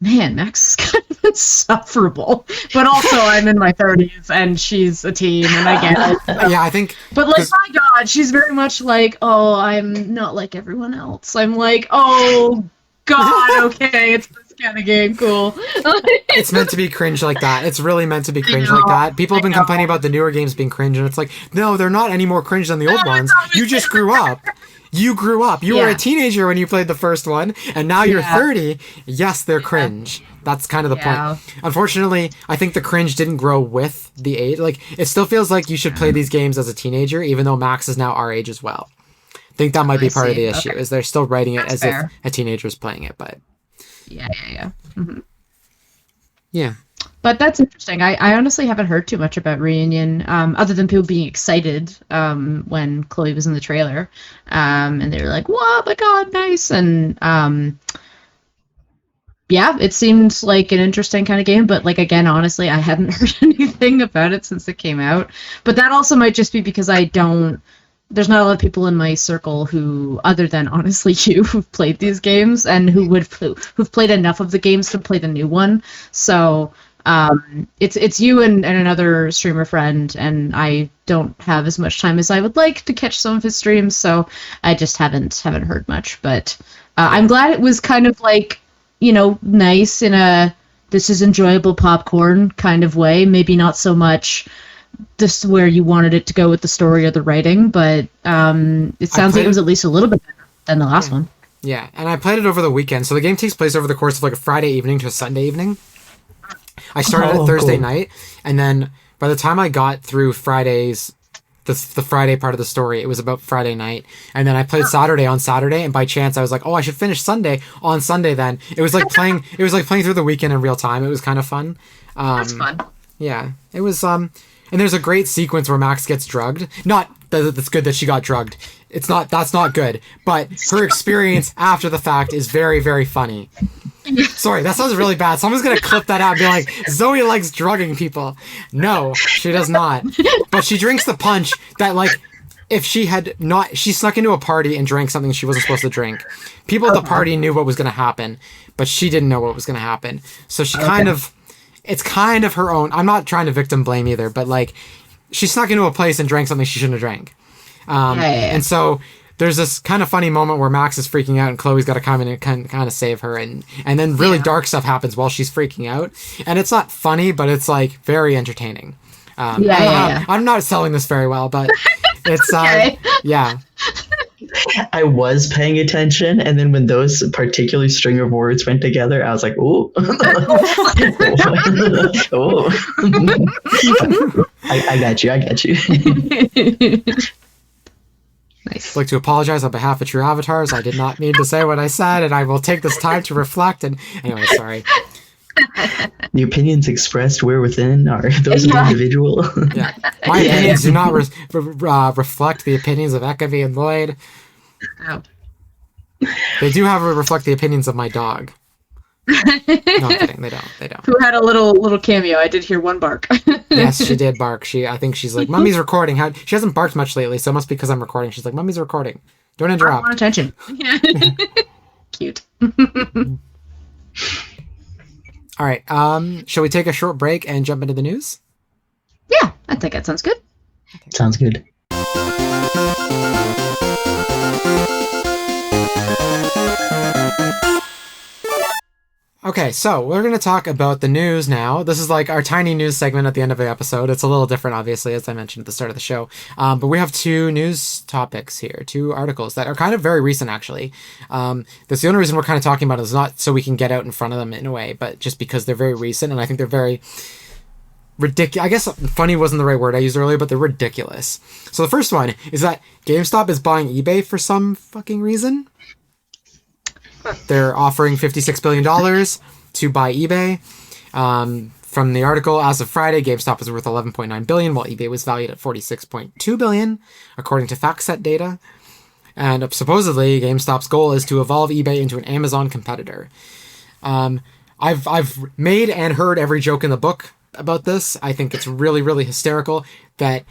S2: man, Max is kind of insufferable. But also, I'm in my 30s, and she's a teen, and I get it. So.
S1: Yeah, I think...
S2: But, like, my God, she's very much like, oh, I'm not like everyone else. I'm like, oh, God, okay, it's this kind of game, cool.
S1: It's meant to be cringe like that. It's really meant to be cringe like that. People have been complaining about the newer games being cringe, and it's like, no, they're not any more cringe than the old ones. You just grew up. You grew up. You were a teenager when you played the first one, and now you're 30. Yes, they're cringe. That's kind of the point. Unfortunately, I think the cringe didn't grow with the age. Like, it still feels like you should play these games as a teenager, even though Max is now our age as well. I think that might be part of the issue, is they're still writing it as if a teenager is playing it, but...
S2: Yeah. Mm-hmm.
S1: Yeah.
S2: But that's interesting. I honestly haven't heard too much about Reunion, other than people being excited when Chloe was in the trailer. And they were like, "Whoa, my God, nice!" And yeah, it seemed like an interesting kind of game. But like again, honestly, I hadn't heard anything about it since it came out. But that also might just be because I don't. There's not a lot of people in my circle who, other than honestly you, who've played these games and who've played enough of the games to play the new one. So it's you and another streamer friend, and I don't have as much time as I would like to catch some of his streams, so I just haven't heard much. But I'm glad it was kind of like, nice in a this is enjoyable popcorn kind of way. Maybe not so much this where you wanted it to go with the story or the writing, but it sounds like it was at least a little bit better than the last one.
S1: Yeah, and I played it over the weekend, so the game takes place over the course of like a Friday evening to a Sunday evening. I started at Thursday night, and then by the time I got through the Friday part of the story, it was about Friday night, and then I played Saturday on Saturday, and by chance I was like, oh, I should finish Sunday on Sunday then. It was like playing through the weekend in real time. It was kind of fun.
S2: That's fun.
S1: Yeah, it was and there's a great sequence where Max gets drugged. Not that it's good that she got drugged. That's not good. But her experience after the fact is very, very funny. Sorry, that sounds really bad. Someone's going to clip that out and be like, Zoe likes drugging people. No, she does not. But she drinks the punch that, like, if she had not... She snuck into a party and drank something she wasn't supposed to drink. People at the party knew what was going to happen, but she didn't know what was going to happen. So she kind of... It's kind of her own... I'm not trying to victim blame either, but, like, she snuck into a place and drank something she shouldn't have drank. And so there's this kind of funny moment where Max is freaking out and Chloe's got to come in and kind of save her. And then really dark stuff happens while she's freaking out. And it's not funny, but it's, like, very entertaining. I'm not selling this very well, but it's... yeah.
S3: I was paying attention, and then when those particular string of words went together, I was like, "Ooh, oh." I got you.
S1: I'd
S2: Nice.
S1: like to apologize on behalf of True Avatars. I did not mean to say what I said, and I will take this time to reflect. And anyway, sorry.
S3: The opinions expressed where within are those of the individual.
S1: Yeah, my opinions do not reflect the opinions of Ekamy and Lloyd.
S2: Oh.
S1: They do, however, reflect the opinions of my dog. No, I'm kidding. They don't.
S2: Who had a little cameo? I did hear one bark.
S1: Yes, she did bark. I think she's like, "Mummy's recording." She hasn't barked much lately, so it must be because I'm recording. She's like, "Mummy's recording. Don't interrupt."
S2: I want attention. Yeah. Cute.
S1: All right. Shall we take a short break and jump into the news?
S2: Yeah, I think that sounds good.
S3: Sounds good.
S1: Okay, so we're going to talk about the news now. This is like our tiny news segment at the end of the episode. It's a little different, obviously, as I mentioned at the start of the show. But we have two news topics here, two articles that are kind of very recent, actually. That's the only reason we're kind of talking about it is not so we can get out in front of them in a way, but just because they're very recent, and I think they're very ridiculous. I guess funny wasn't the right word I used earlier, but they're ridiculous. So the first one is that GameStop is buying eBay for some fucking reason. They're offering $56 billion to buy eBay. From the article, as of Friday, GameStop was worth $11.9 billion, while eBay was valued at $46.2 billion, according to FactSet data. And supposedly, GameStop's goal is to evolve eBay into an Amazon competitor. I've made and heard every joke in the book about this. I think it's really, really hysterical that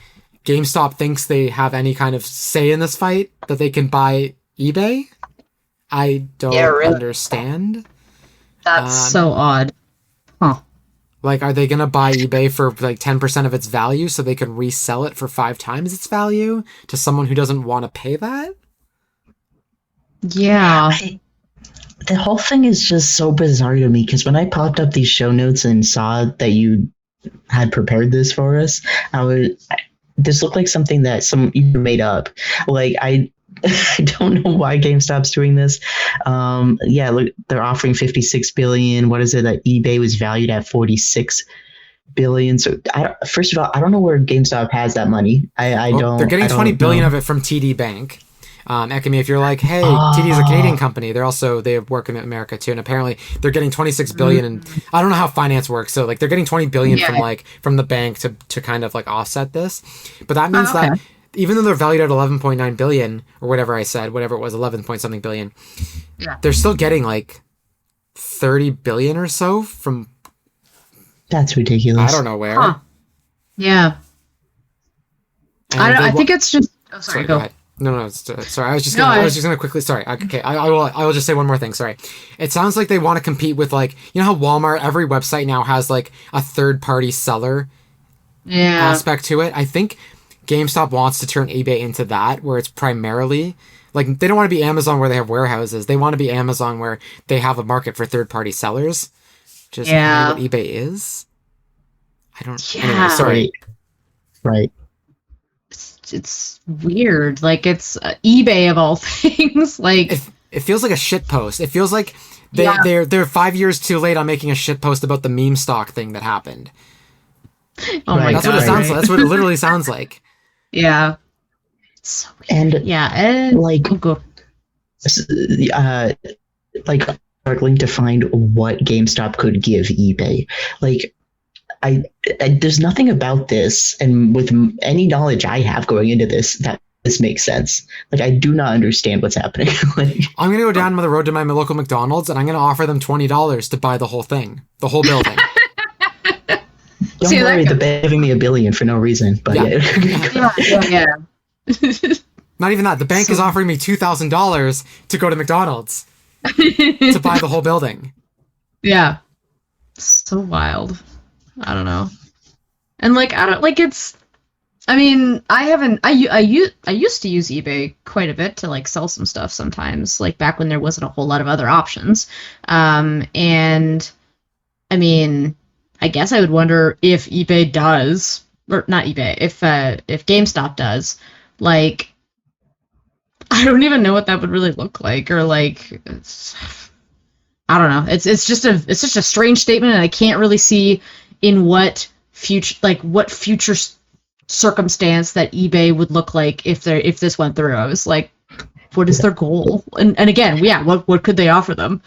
S1: GameStop thinks they have any kind of say in this fight, that they can buy eBay. I don't understand.
S2: That's so odd. Huh.
S1: Like, are they going to buy eBay for like 10% of its value so they can resell it for 5 times its value to someone who doesn't want to pay that?
S2: Yeah.
S3: The whole thing is just so bizarre to me, because when I popped up these show notes and saw that you had prepared this for us, this looked like something that you made up. Like, I don't know why GameStop's doing this. Yeah, look, they're offering 56 billion. What is it that eBay was valued at 46 billion? So, first of all, I don't know where GameStop has that money. I don't.
S1: They're getting 20 billion of it from TD Bank. Ekamy, if you're like, hey, TD is a Canadian company, they work in America too, and apparently they're getting 26 billion, and I don't know how finance works, so like they're getting 20 billion from the bank to kind of like offset this, but that means that even though they're valued at 11.9 billion or whatever I said, whatever it was, 11 point something billion, they're still getting like 30 billion or so from.
S3: That's ridiculous.
S1: I don't know where. Huh.
S2: Yeah. I think it's just. Oh, sorry, go ahead.
S1: No, sorry. I was just gonna quickly. Sorry. Okay, I will just say one more thing. Sorry. It sounds like they want to compete with, like, you know how Walmart, every website now has like a third-party seller aspect to it. I think GameStop wants to turn eBay into that, where it's primarily like, they don't want to be Amazon where they have warehouses. They want to be Amazon where they have a market for third-party sellers. Just what eBay is. I don't.
S2: Yeah.
S1: Anyway, sorry.
S3: Right.
S2: It's weird. Like, it's eBay of all things. Like,
S1: it feels like a shit post. It feels like they're 5 years too late on making a shit post about the meme stock thing that happened.
S2: Oh my god,
S1: that's what it sounds like. That's what it literally sounds like.
S2: Yeah. So weird. And
S3: like, like struggling to find what GameStop could give eBay. Like, there's nothing about this, and with any knowledge I have going into this, that this makes sense. Like, I do not understand what's happening. Like,
S1: I'm gonna go down the road to my local McDonald's, and I'm gonna offer them $20 to buy the whole thing, the whole building.
S3: Don't worry, they're giving me $1 billion for no reason. But
S2: yeah.
S1: Not even that. The bank is offering me $2,000 to go to McDonald's to buy the whole building.
S2: Yeah. So wild. I don't know. And like, I don't like, it's, I mean, I used to use eBay quite a bit to like sell some stuff sometimes, like back when there wasn't a whole lot of other options. And I mean, I guess I would wonder if eBay does, or not eBay, if GameStop does, like, I don't even know what that would really look like, or like, I don't know. It's just a strange statement, and I can't really see in what future circumstance that eBay would look like if this went through. I was like, what is their goal? And again, what could they offer them?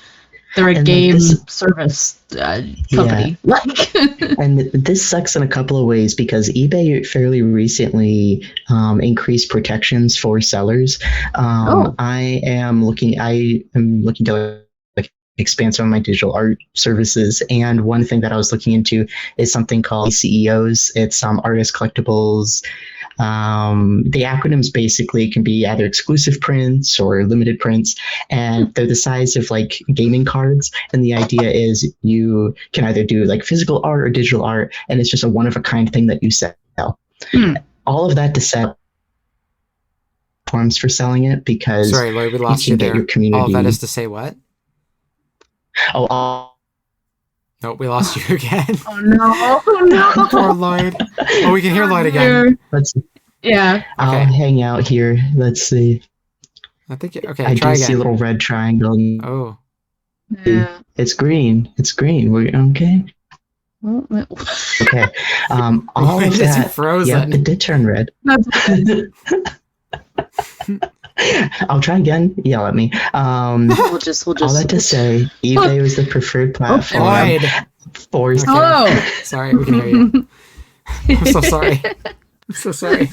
S2: They're a game service company. Like,
S3: and this sucks in a couple of ways, because eBay fairly recently increased protections for sellers. I am looking to expand some of my digital art services, and one thing that I was looking into is something called CEOs. It's artist collectibles. The acronyms basically can be either exclusive prints or limited prints, and they're the size of like gaming cards. And the idea is you can either do like physical art or digital art, and it's just a one-of-a-kind thing that you sell. All of that to sell forms for selling it, because
S1: sorry, Lloyd, we lost you there.
S3: Your community.
S1: All of that is to say what? No, we lost you again.
S2: Oh no!
S1: Poor Lloyd. Oh, we can hear Lloyd again.
S3: I'll hang out here. Let's see.
S1: I think okay.
S3: I
S1: try
S3: do
S1: again.
S3: see a little red triangle.
S1: Oh.
S2: Yeah.
S3: It's green. We're okay. Okay. All of that.
S1: Frozen.
S3: Yeah, it did turn red. I'll try again. Yell at me.
S2: We'll just.
S3: All that to say, eBay was the preferred platform for.
S1: Oh, sorry, we can hear you. I'm so sorry.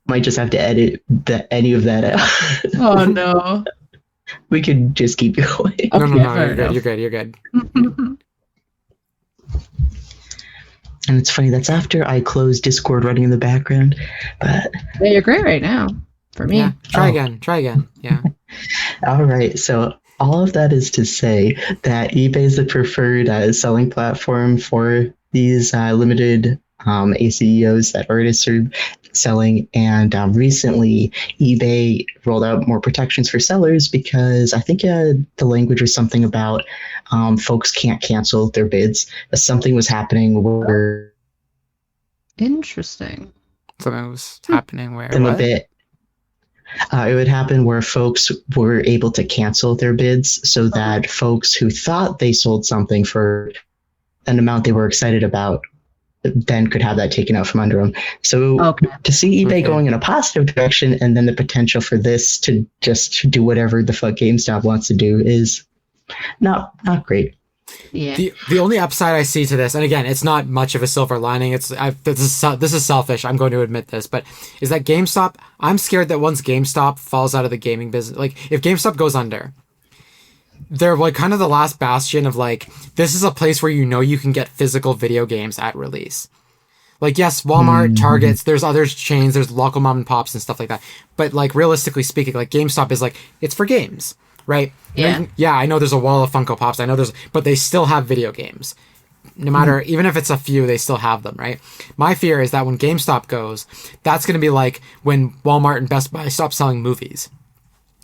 S1: Might
S3: just have to edit any of that out.
S2: Oh no.
S3: We could just keep going.
S1: No,
S2: Okay,
S1: no,
S2: fair enough.
S1: you're good. You're good.
S3: And it's funny, that's after I closed Discord running in the background. But
S2: Yeah, you're great right now. For me.
S1: Yeah, try
S3: Oh.
S1: again. Yeah.
S3: all right, so all of that is to say that eBay is the preferred selling platform for these limited ACEOs that artists are selling. And recently, eBay rolled out more protections for sellers because I think the language was something about folks can't cancel their bids. Something was happening where
S2: Interesting.
S1: Something was happening where
S3: them a
S1: what?
S3: bit. It would happen where folks were able to cancel their bids so that folks who thought they sold something for an amount they were excited about then could have that taken out from under them. So
S2: Okay.
S3: to see eBay
S1: Okay.
S3: going in a positive direction and then the potential for this to just do whatever the fuck GameStop wants to do is not great.
S2: Yeah.
S1: The only upside I see to this, and again, it's not much of a silver lining. This is selfish. I'm going to admit this, but is that GameStop? I'm scared that once GameStop falls out of the gaming business, like if GameStop goes under, they're like kind of the last bastion of like this is a place where you can get physical video games at release. Like yes, Walmart, Targets, there's other chains, there's local mom and pops and stuff like that. But like realistically speaking, like GameStop is like it's for games. Right?
S2: Yeah.
S1: I know there's a wall of Funko Pops. But they still have video games. No matter, even if it's a few, they still have them, right? My fear is that when GameStop goes, that's going to be like when Walmart and Best Buy stop selling movies.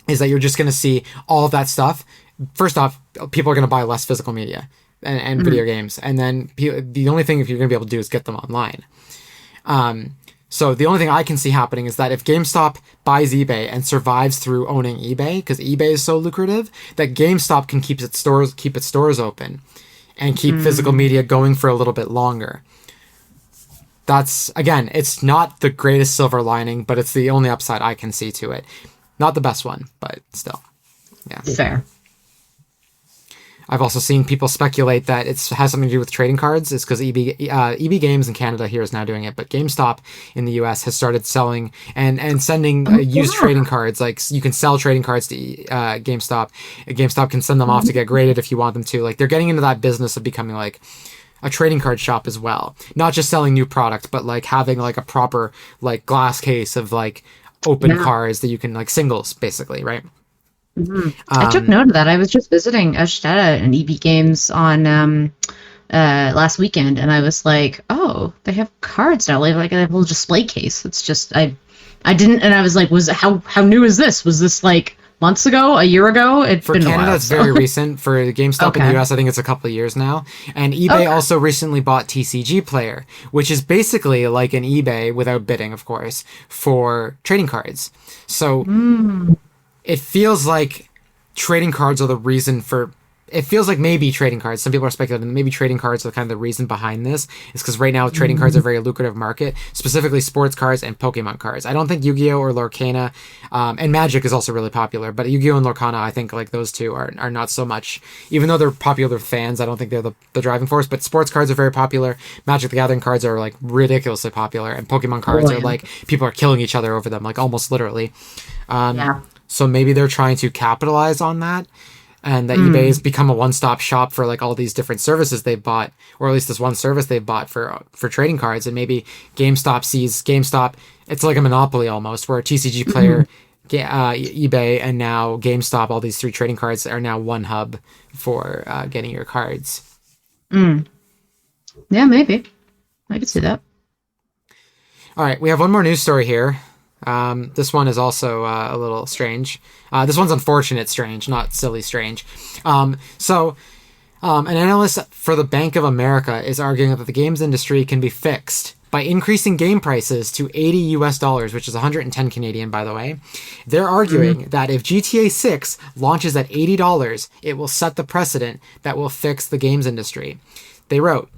S1: Is that you're just going to see all of that stuff. First off, people are going to buy less physical media and video games. And then the only thing if you're going to be able to do is get them online. So the only thing I can see happening is that if GameStop buys eBay and survives through owning eBay, because eBay is so lucrative, that GameStop can keep its stores open and keep physical media going for a little bit longer. That's, again, it's not the greatest silver lining, but it's the only upside I can see to it. Not the best one, but still. Yeah.
S2: Fair.
S1: I've also seen people speculate that it has something to do with trading cards. It's because EB Games in Canada here is now doing it, but GameStop in the US has started selling and sending used trading cards. Like you can sell trading cards to GameStop. GameStop can send them off to get graded if you want them to. Like they're getting into that business of becoming like a trading card shop as well. Not just selling new product, but like having like a proper like glass case of like open cards that you can like singles basically, right?
S2: I took note of that. I was just visiting Ashtada and EB Games on last weekend, and I was like, "Oh, they have cards now. Like they have a little display case." It's just I didn't, and I was like, how new is this? Was this like months ago, a year ago? It's
S1: For
S2: been
S1: Canada,
S2: a while,
S1: it's very recent. For GameStop in the US, I think it's a couple of years now. And eBay also recently bought TCG Player, which is basically like an eBay without bidding, of course, for trading cards. So it feels like trading cards are the reason for... It feels like maybe trading cards. Some people are speculating that maybe trading cards are kind of the reason behind this. Is because right now trading cards are a very lucrative market, specifically sports cards and Pokemon cards. I don't think Yu-Gi-Oh! Or Lorcana, and Magic is also really popular, but Yu-Gi-Oh! And Lorcana, I think like those two are not so much. Even though they're popular with fans, I don't think they're the driving force, but sports cards are very popular. Magic the Gathering cards are like ridiculously popular, and Pokemon cards are like, people are killing each other over them, like almost literally. So maybe they're trying to capitalize on that. And that eBay has become a one-stop shop for like all these different services they've bought, or at least this one service they've bought for trading cards. And maybe GameStop sees GameStop. It's like a monopoly almost, where TCG Player, eBay, and now GameStop. All these three trading cards are now one hub for getting your cards.
S2: Yeah, maybe. I could see that.
S1: All right, we have one more news story here. This one is also a little strange. This one's unfortunate strange, not silly strange. An analyst for the Bank of America is arguing that the games industry can be fixed by increasing game prices to $80, which is 110 Canadian, by the way. They're arguing that if GTA 6 launches at $80, it will set the precedent that will fix the games industry. They wrote,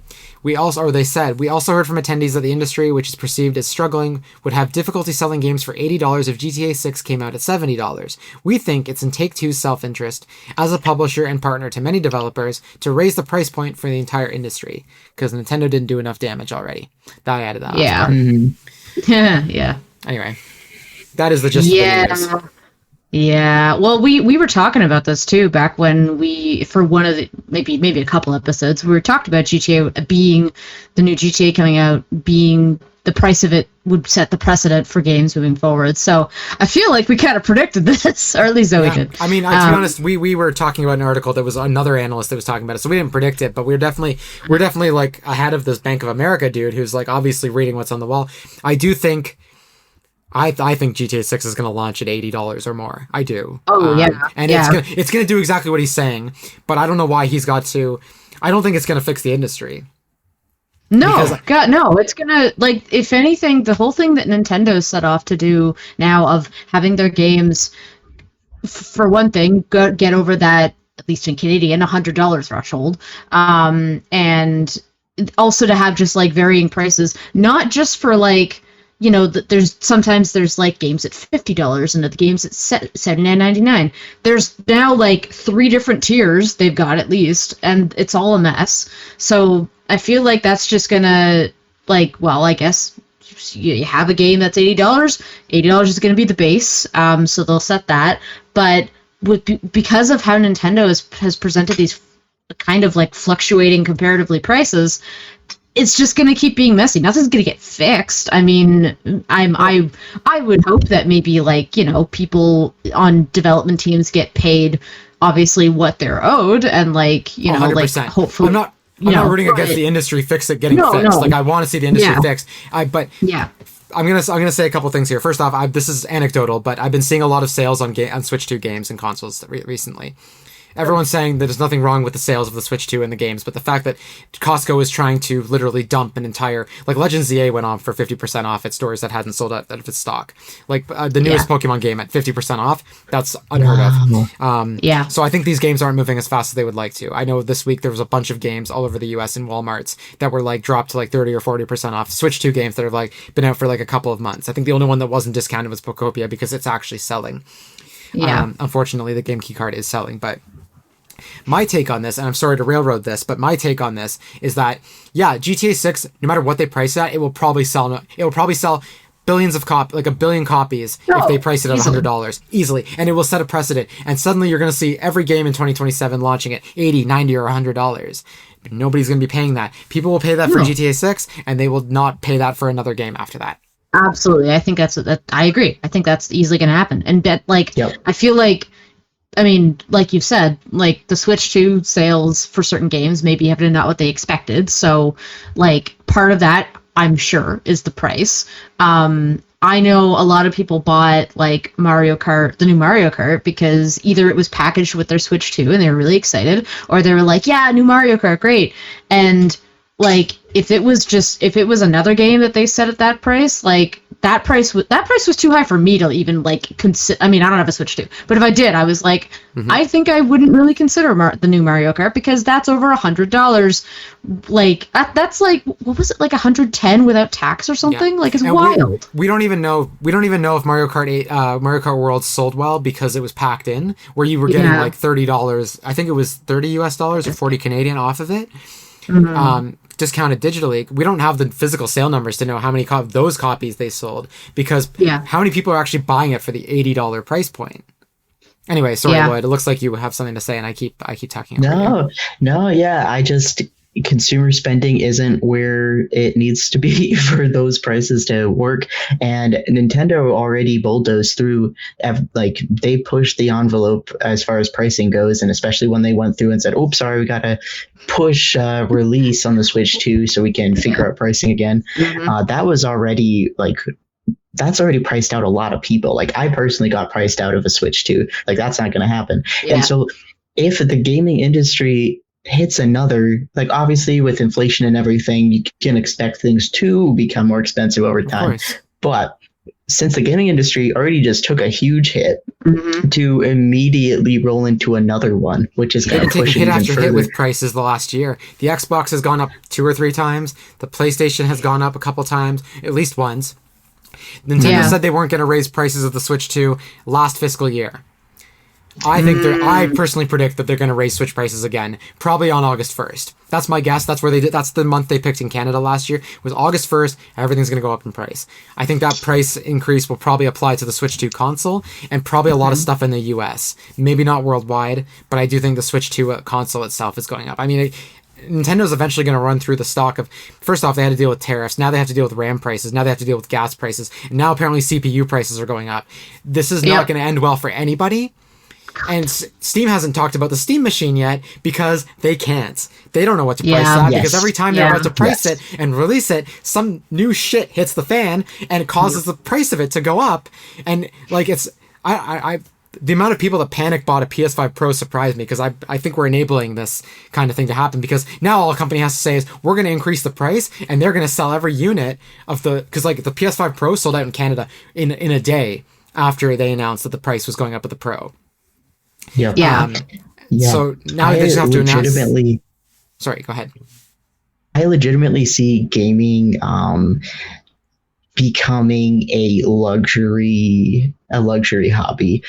S1: we also heard from attendees that the industry, which is perceived as struggling, would have difficulty selling games for $80 if GTA 6 came out at $70. We think it's in Take-Two's self-interest, as a publisher and partner to many developers, to raise the price point for the entire industry, because Nintendo didn't do enough damage already. I added that last part.
S2: Yeah. Yeah.
S1: Anyway, that is the gist of the news.
S2: Yeah, well, we were talking about this too back when for one of the maybe a couple episodes, we were talked about GTA being the new GTA coming out, being the price of it would set the precedent for games moving forward. So I feel like we kind of predicted this, or at least Zoe did.
S1: I mean, to be honest, we were talking about an article that was another analyst that was talking about it, so we didn't predict it, but we're definitely like ahead of this Bank of America dude who's like obviously reading what's on the wall. I do think. I think GTA 6 is going to launch at $80 or more. I do.
S2: Oh, yeah.
S1: And it's going to do exactly what he's saying, but I don't know why he's got to. I don't think it's going to fix the industry.
S2: No, God, no. It's going to, like, if anything, the whole thing that Nintendo's set off to do now of having their games, for one thing, get over that, at least in Canadian, $100 threshold. And also to have just, like, varying prices, not just for, like, you know, there's like games at $50 and the games at $79.99. There's now like 3 different tiers they've got at least, and it's all a mess. So I feel like that's just gonna, like, well, I guess you have a game that's $80. $80 is gonna be the base. So they'll set that. But because of how Nintendo has presented these kind of like fluctuating comparatively prices, it's just going to keep being messy. Nothing's going to get fixed. I mean, I would hope that maybe, like, you know, people on development teams get paid obviously what they're owed, and, like, you know,
S1: 100%.
S2: like, hopefully
S1: I'm not rooting against the industry getting fixed.
S2: No.
S1: Like, I want to see the industry fixed. But
S2: yeah.
S1: I'm gonna say a couple things here. First off, this is anecdotal, but I've been seeing a lot of sales on Switch 2 games and consoles recently. Everyone's saying that there's nothing wrong with the sales of the Switch 2 in the games, but the fact that Costco is trying to literally dump an entire... Like, Legends ZA went on for 50% off at stores that hadn't sold out of its stock. Like, the newest Pokemon game at 50% off, that's unheard of. So I think these games aren't moving as fast as they would like to. I know this week there was a bunch of games all over the US in Walmarts that were, like, dropped to, like, 30 or 40% off. Switch 2 games that have, like, been out for, like, a couple of months. I think the only one that wasn't discounted was Pokopia because it's actually selling. Unfortunately, the game key card is selling, but... My take on this, and I'm sorry to railroad this, but my take on this is that, GTA 6, no matter what they price it at, it will probably sell billions of like 1 billion copies if they price it at $100 easily, and it will set a precedent. And suddenly you're going to see every game in 2027 launching at $80, $90, or $100. But nobody's going to be paying that. People will pay that for GTA 6, and they will not pay that for another game after that.
S2: Absolutely. I think I agree. I think that's easily going to happen. And I feel like, I mean, like you said, like the Switch 2 sales for certain games maybe have been not what they expected. So, like, part of that, I'm sure, is the price. I know a lot of people bought, like, the new Mario Kart, because either it was packaged with their Switch 2 and they were really excited, or they were like, yeah, new Mario Kart, great. And, like, if it was another game that they set at that price, like, that price was too high for me to even, like, consider. I mean, I don't have a Switch 2, but if I did, I was like, I think I wouldn't really consider the new Mario Kart, because that's over $100. Like, that's like, what was it, like 110 without tax or something? Yeah. Like, it's wild.
S1: We don't even know if Mario Kart World sold well because it was packed in, where you were getting like $30. I think it was $30 US or 40 Canadian off of it. Discounted digitally. We don't have the physical sale numbers to know how many those copies they sold, because how many people are actually buying it for the $80 price point. Anyway, sorry, Lloyd. It looks like you have something to say, and I keep talking over you.
S3: I just, consumer spending isn't where it needs to be for those prices to work, and Nintendo already bulldozed through, like, they pushed the envelope as far as pricing goes, and especially when they went through and said, oops, sorry, we gotta push release on the Switch 2 so we can figure out pricing again. That was already, like, that's already priced out a lot of people. Like, I personally got priced out of a Switch 2. Like, that's not going to happen. And so if the gaming industry hits another, like, obviously with inflation and everything, you can expect things to become more expensive over time. But since the gaming industry already just took a huge hit, to immediately roll into another one, which is kind of pushing
S1: hit
S3: even
S1: after
S3: further.
S1: hit with prices the last year. The Xbox has gone up 2 or 3 times. The PlayStation has gone up a couple times, at least once. Nintendo said they weren't going to raise prices of the Switch 2 last fiscal year. I personally predict that they're going to raise Switch prices again, probably on August 1st. That's my guess. That's where they did. That's the month they picked in Canada last year. Was August 1st. Everything's going to go up in price. I think that price increase will probably apply to the Switch 2 console and probably a lot of stuff in the US. Maybe not worldwide, but I do think the Switch 2 console itself is going up. I mean, Nintendo's eventually going to run through the stock of, first off, they had to deal with tariffs. Now they have to deal with RAM prices. Now they have to deal with gas prices. And now apparently CPU prices are going up. This is not going to end well for anybody. And Steam hasn't talked about the Steam machine yet because they can't. They don't know what to price that because every time they're about to price it and release it, some new shit hits the fan and it causes the price of it to go up. And like it's, the amount of people that panic bought a PS5 Pro surprised me because I think we're enabling this kind of thing to happen because now all a company has to say is we're going to increase the price and they're going to sell every unit of because like the PS5 Pro sold out in Canada in a day after they announced that the price was going up with the Pro.
S3: Yeah.
S1: So now they just have to announce. Sorry, go ahead.
S3: I legitimately see gaming becoming a luxury hobby.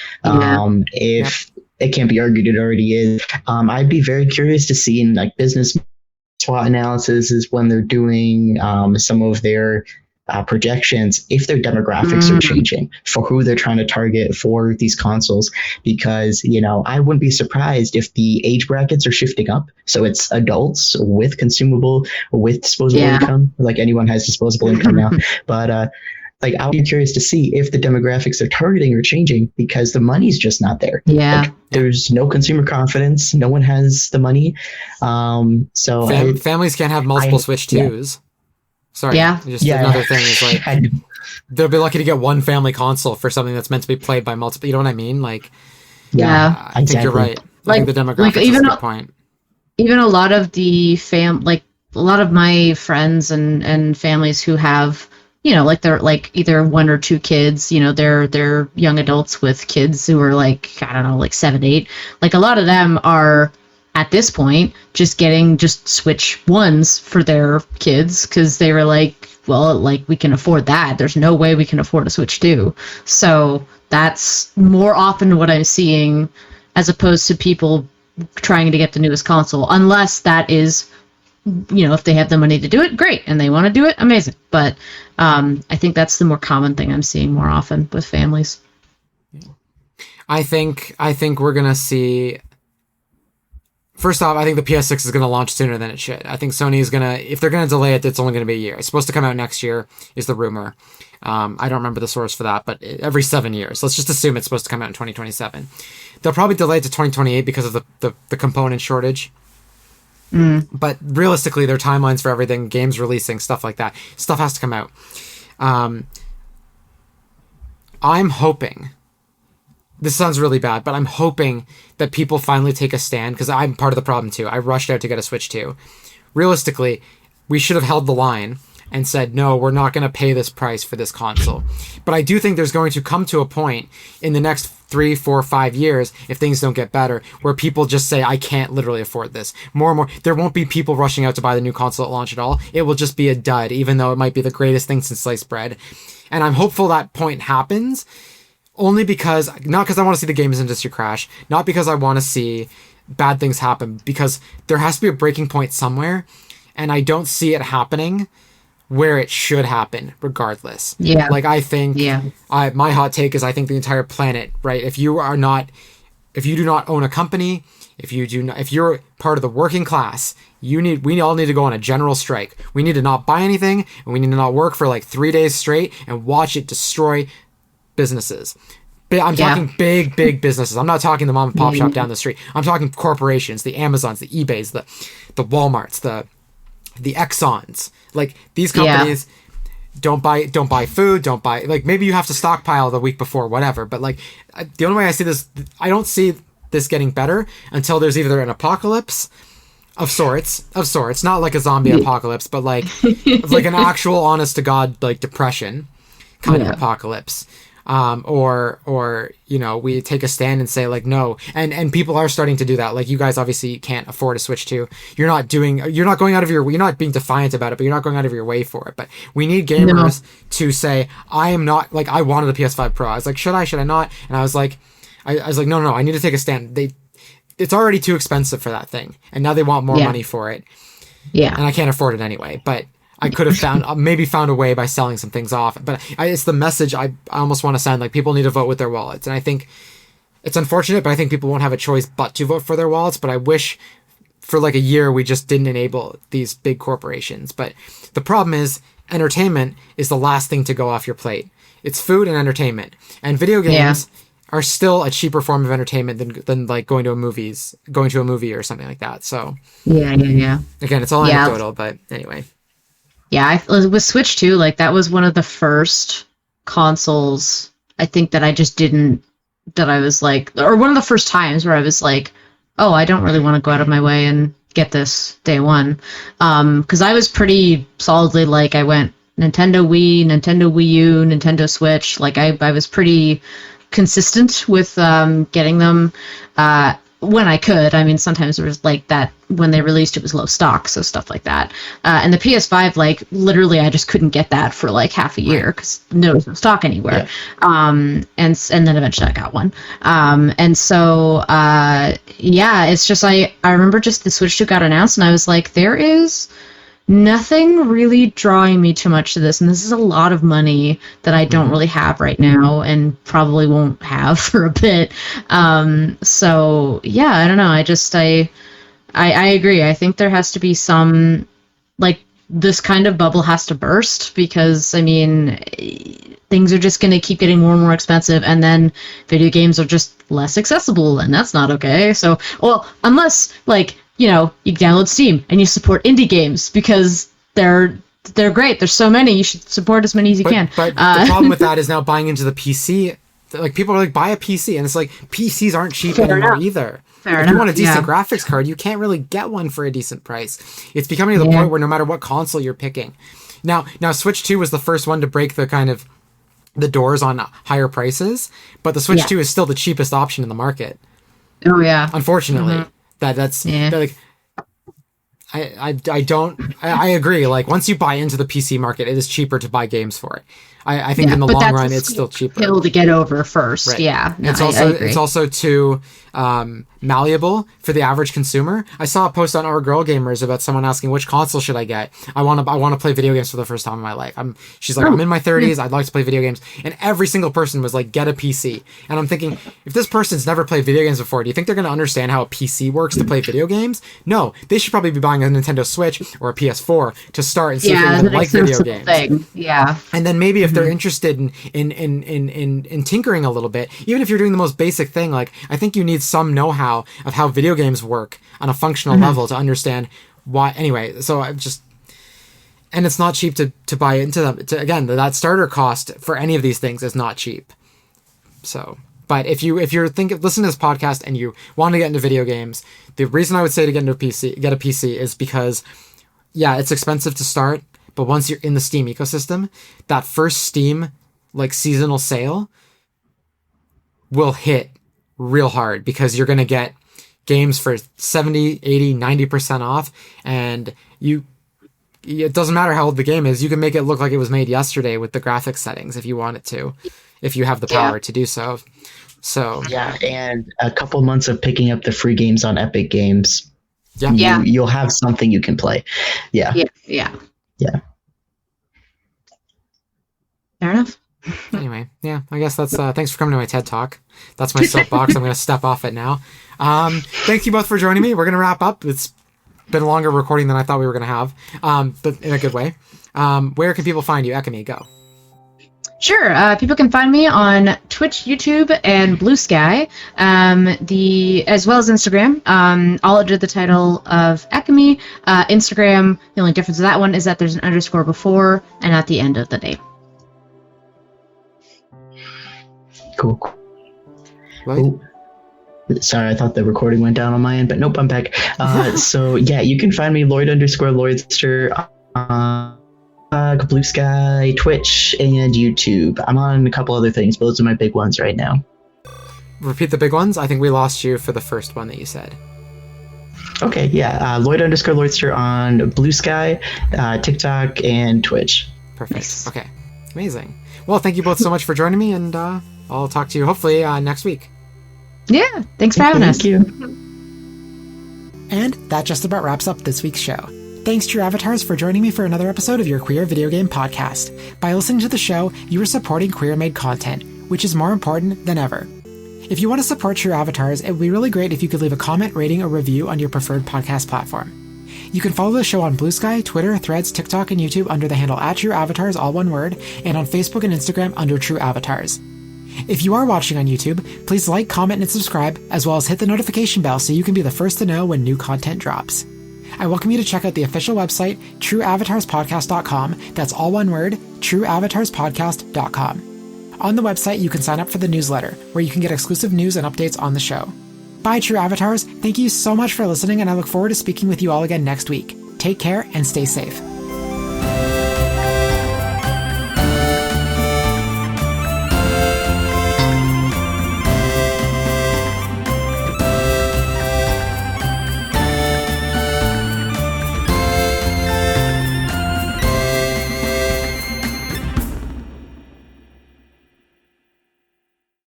S3: If it can't be argued, it already is. I'd be very curious to see in like business SWOT analysis is when they're doing some of their projections if their demographics are changing for who they're trying to target for these consoles, because I wouldn't be surprised if the age brackets are shifting up, so it's adults with disposable income, like anyone has disposable income now, but like I'll be curious to see if the demographics they're targeting are changing because the money's just not there. Like, there's no consumer confidence, no one has the money, so
S1: families can't have multiple Switch 2s. Sorry. Another thing is like they'll be lucky to get one family console for something that's meant to be played by multiple. You know what I mean? Like, I think you're right. I think the demographics is a good point.
S2: Even a lot of the a lot of my friends and families who have, like they're like either one or two kids, they're young adults with kids who are like, I don't know, like 7, 8. Like a lot of them are at this point just getting Switch 1s for their kids because they were like, well, like we can afford that. There's no way we can afford a Switch 2. So that's more often what I'm seeing as opposed to people trying to get the newest console, unless that is, if they have the money to do it, great, and they want to do it, amazing. But I think that's the more common thing I'm seeing more often with families.
S1: I think we're gonna see. First off, I think the PS6 is going to launch sooner than it should. I think Sony is going to, if they're going to delay it, it's only going to be a year. It's supposed to come out next year, is the rumor. I don't remember the source for that, but every 7 years. Let's just assume it's supposed to come out in 2027. They'll probably delay it to 2028 because of the component shortage. But realistically, their timelines for everything, games releasing, stuff like that, stuff has to come out. I'm hoping, this sounds really bad, but I'm hoping that people finally take a stand, because I'm part of the problem too. I rushed out to get a Switch 2. Realistically, we should have held the line and said, no, we're not going to pay this price for this console. But I do think there's going to come to a point in the next 3, 4, 5 years, if things don't get better, where people just say, I can't literally afford this. More and more, there won't be people rushing out to buy the new console at launch at all. It will just be a dud, even though it might be the greatest thing since sliced bread. And I'm hopeful that point happens, only because, not because I want to see the games industry crash, not because I want to see bad things happen, because there has to be a breaking point somewhere, and I don't see it happening where it should happen, regardless. Yeah. Like, I think, my hot take is I think the entire planet, right, if you do not own a company, if you're part of the working class, we all need to go on a general strike. We need to not buy anything, and we need to not work for like 3 days straight and watch it destroy businesses. I'm talking big businesses. I'm not talking the mom and pop shop down the street. I'm talking corporations, the Amazons, the eBays, the Walmarts, the Exxons. Like, these companies don't buy food, don't buy, like, maybe you have to stockpile the week before, whatever. But like, the only way I see this, I don't see this getting better until there's either an apocalypse of sorts, not like a zombie apocalypse, but like an actual honest to God, like, depression kind of apocalypse. Or we take a stand and say, like, no, and people are starting to do that. Like, you guys obviously can't afford a Switch 2. You're not being defiant about it, but you're not going out of your way for it. But we need gamers to say, I am not, like, I wanted a PS5 Pro. I was like, should I not? And I was like, I was like, no, I need to take a stand. It's already too expensive for that thing, and now they want more money for it.
S2: Yeah.
S1: And I can't afford it anyway, but I could have found a way by selling some things off. But it's the message I almost want to send. Like, people need to vote with their wallets. And I think it's unfortunate, but I think people won't have a choice but to vote for their wallets. But I wish for like a year we just didn't enable these big corporations. But the problem is entertainment is the last thing to go off your plate. It's food and entertainment. And video games are still a cheaper form of entertainment than like going to a movie or something like that. So
S2: yeah.
S1: Again, it's all anecdotal, but anyway.
S2: Yeah, with Switch 2, like, that was one of the first consoles, I think, that I was like, or one of the first times where I was like, oh, I don't really want to go out of my way and get this day one. Because I was pretty solidly, like, I went Nintendo Wii, Nintendo Wii U, Nintendo Switch. Like, I was pretty consistent with getting them when I could. I mean, sometimes there was like that when they released it was low stock, so stuff like that. And the PS5, like, literally I just couldn't get that for like half a year because there was no stock anywhere. And then eventually I got one. And so it's just I remember just the Switch 2 got announced and I was like, there is nothing really drawing me too much to this, and this is a lot of money that I don't really have right now and probably won't have for a bit. So yeah, I don't know. I agree. I think there has to be some, like, this kind of bubble has to burst, because I mean, things are just going to keep getting more and more expensive, and then video games are just less accessible, and that's not okay. So, well, unless, like, you know, you download Steam and you support indie games because they're great. There's so many. You should support as many as you can.
S1: But the problem with that is now buying into the PC. Like, people are like, buy a PC, and it's like, PCs aren't cheap anymore either. If you want a decent graphics card, you can't really get one for a decent price. It's becoming to the point where no matter what console you're picking. Now Switch 2 was the first one to break the kind of the doors on higher prices, but the Switch 2 is still the cheapest option in the market.
S2: Oh yeah.
S1: Unfortunately. That's like, I agree. Like, once you buy into the PC market, it is cheaper to buy games for it. I think in the long run, it's still cheaper.
S2: Hill to get over first. Right. Yeah. No,
S1: it's also too malleable for the average consumer. I saw a post on Our Girl Gamers about someone asking, which console should I get? I want to play video games for the first time in my life. She's like, I'm in my 30s. I'd like to play video games. And every single person was like, get a PC. And I'm thinking, if this person's never played video games before, do you think they're going to understand how a PC works to play video games? No, they should probably be buying a Nintendo Switch or a PS4 to start and see if they even like video games.
S2: Thing. Yeah.
S1: And then maybe if they're interested in tinkering a little bit, even if you're doing the most basic thing, like, I think you need some know-how of how video games work on a functional level to understand why. Anyway, so I'm just, and it's not cheap to buy into them. Again, that starter cost for any of these things is not cheap. So, but if you're listen to this podcast and you want to get into video games, the reason I would say to get a PC is because, yeah, it's expensive to start, but once you're in the Steam ecosystem, that first Steam, like, seasonal sale will hit real hard, because you're going to get games for 70, 80, 90% off, and it doesn't matter how old the game is. You can make it look like it was made yesterday with the graphics settings if you want it to, if you have the power to do so. So
S3: yeah, and a couple months of picking up the free games on Epic Games.
S1: Yeah.
S3: You'll have something you can play. Yeah.
S2: Yeah. Fair enough.
S1: Anyway, yeah, I guess that's thanks for coming to my TED Talk. That's my soapbox. I'm going to step off it now. Thank you both for joining me. We're going to wrap up. It's been a longer recording than I thought we were going to have, but in a good way. Where can people find you? Ekamy, go.
S2: Sure. People can find me on Twitch, YouTube, and Blue Sky, as well as Instagram, all under the title of Ekamy. Instagram, the only difference of that one is that there's an underscore before and at the end of the name.
S3: Cool. Oh, sorry, I thought the recording went down on my end, but nope, I'm back. So yeah, you can find me Lloyd_Lloydster on Blue Sky, Twitch, and YouTube. I'm on a couple other things, but those are my big ones right now.
S1: Repeat the big ones. I think we lost you for the first one that you said.
S3: Okay, yeah, Lloyd_Lloydster on Blue Sky, TikTok, and Twitch.
S1: Perfect.
S2: Nice.
S1: Okay, amazing. Well, thank you both so much for joining me, and I'll talk to you hopefully next week.
S2: Yeah, thanks for having us.
S3: Thank you.
S1: And that just about wraps up this week's show. Thanks, True Avatars, for joining me for another episode of your Queer Video Game Podcast. By listening to the show, you are supporting queer-made content, which is more important than ever. If you want to support True Avatars, it would be really great if you could leave a comment, rating, or review on your preferred podcast platform. You can follow the show on Blue Sky, Twitter, Threads, TikTok, and YouTube under the handle @TrueAvatars, all one word, and on Facebook and Instagram under True Avatars. If you are watching on YouTube, please like, comment, and subscribe, as well as hit the notification bell so you can be the first to know when new content drops. I welcome you to check out the official website, trueavatarspodcast.com. That's all one word, trueavatarspodcast.com. On the website, you can sign up for the newsletter, where you can get exclusive news and updates on the show. Bye, True Avatars. Thank you so much for listening, and I look forward to speaking with you all again next week. Take care and stay safe.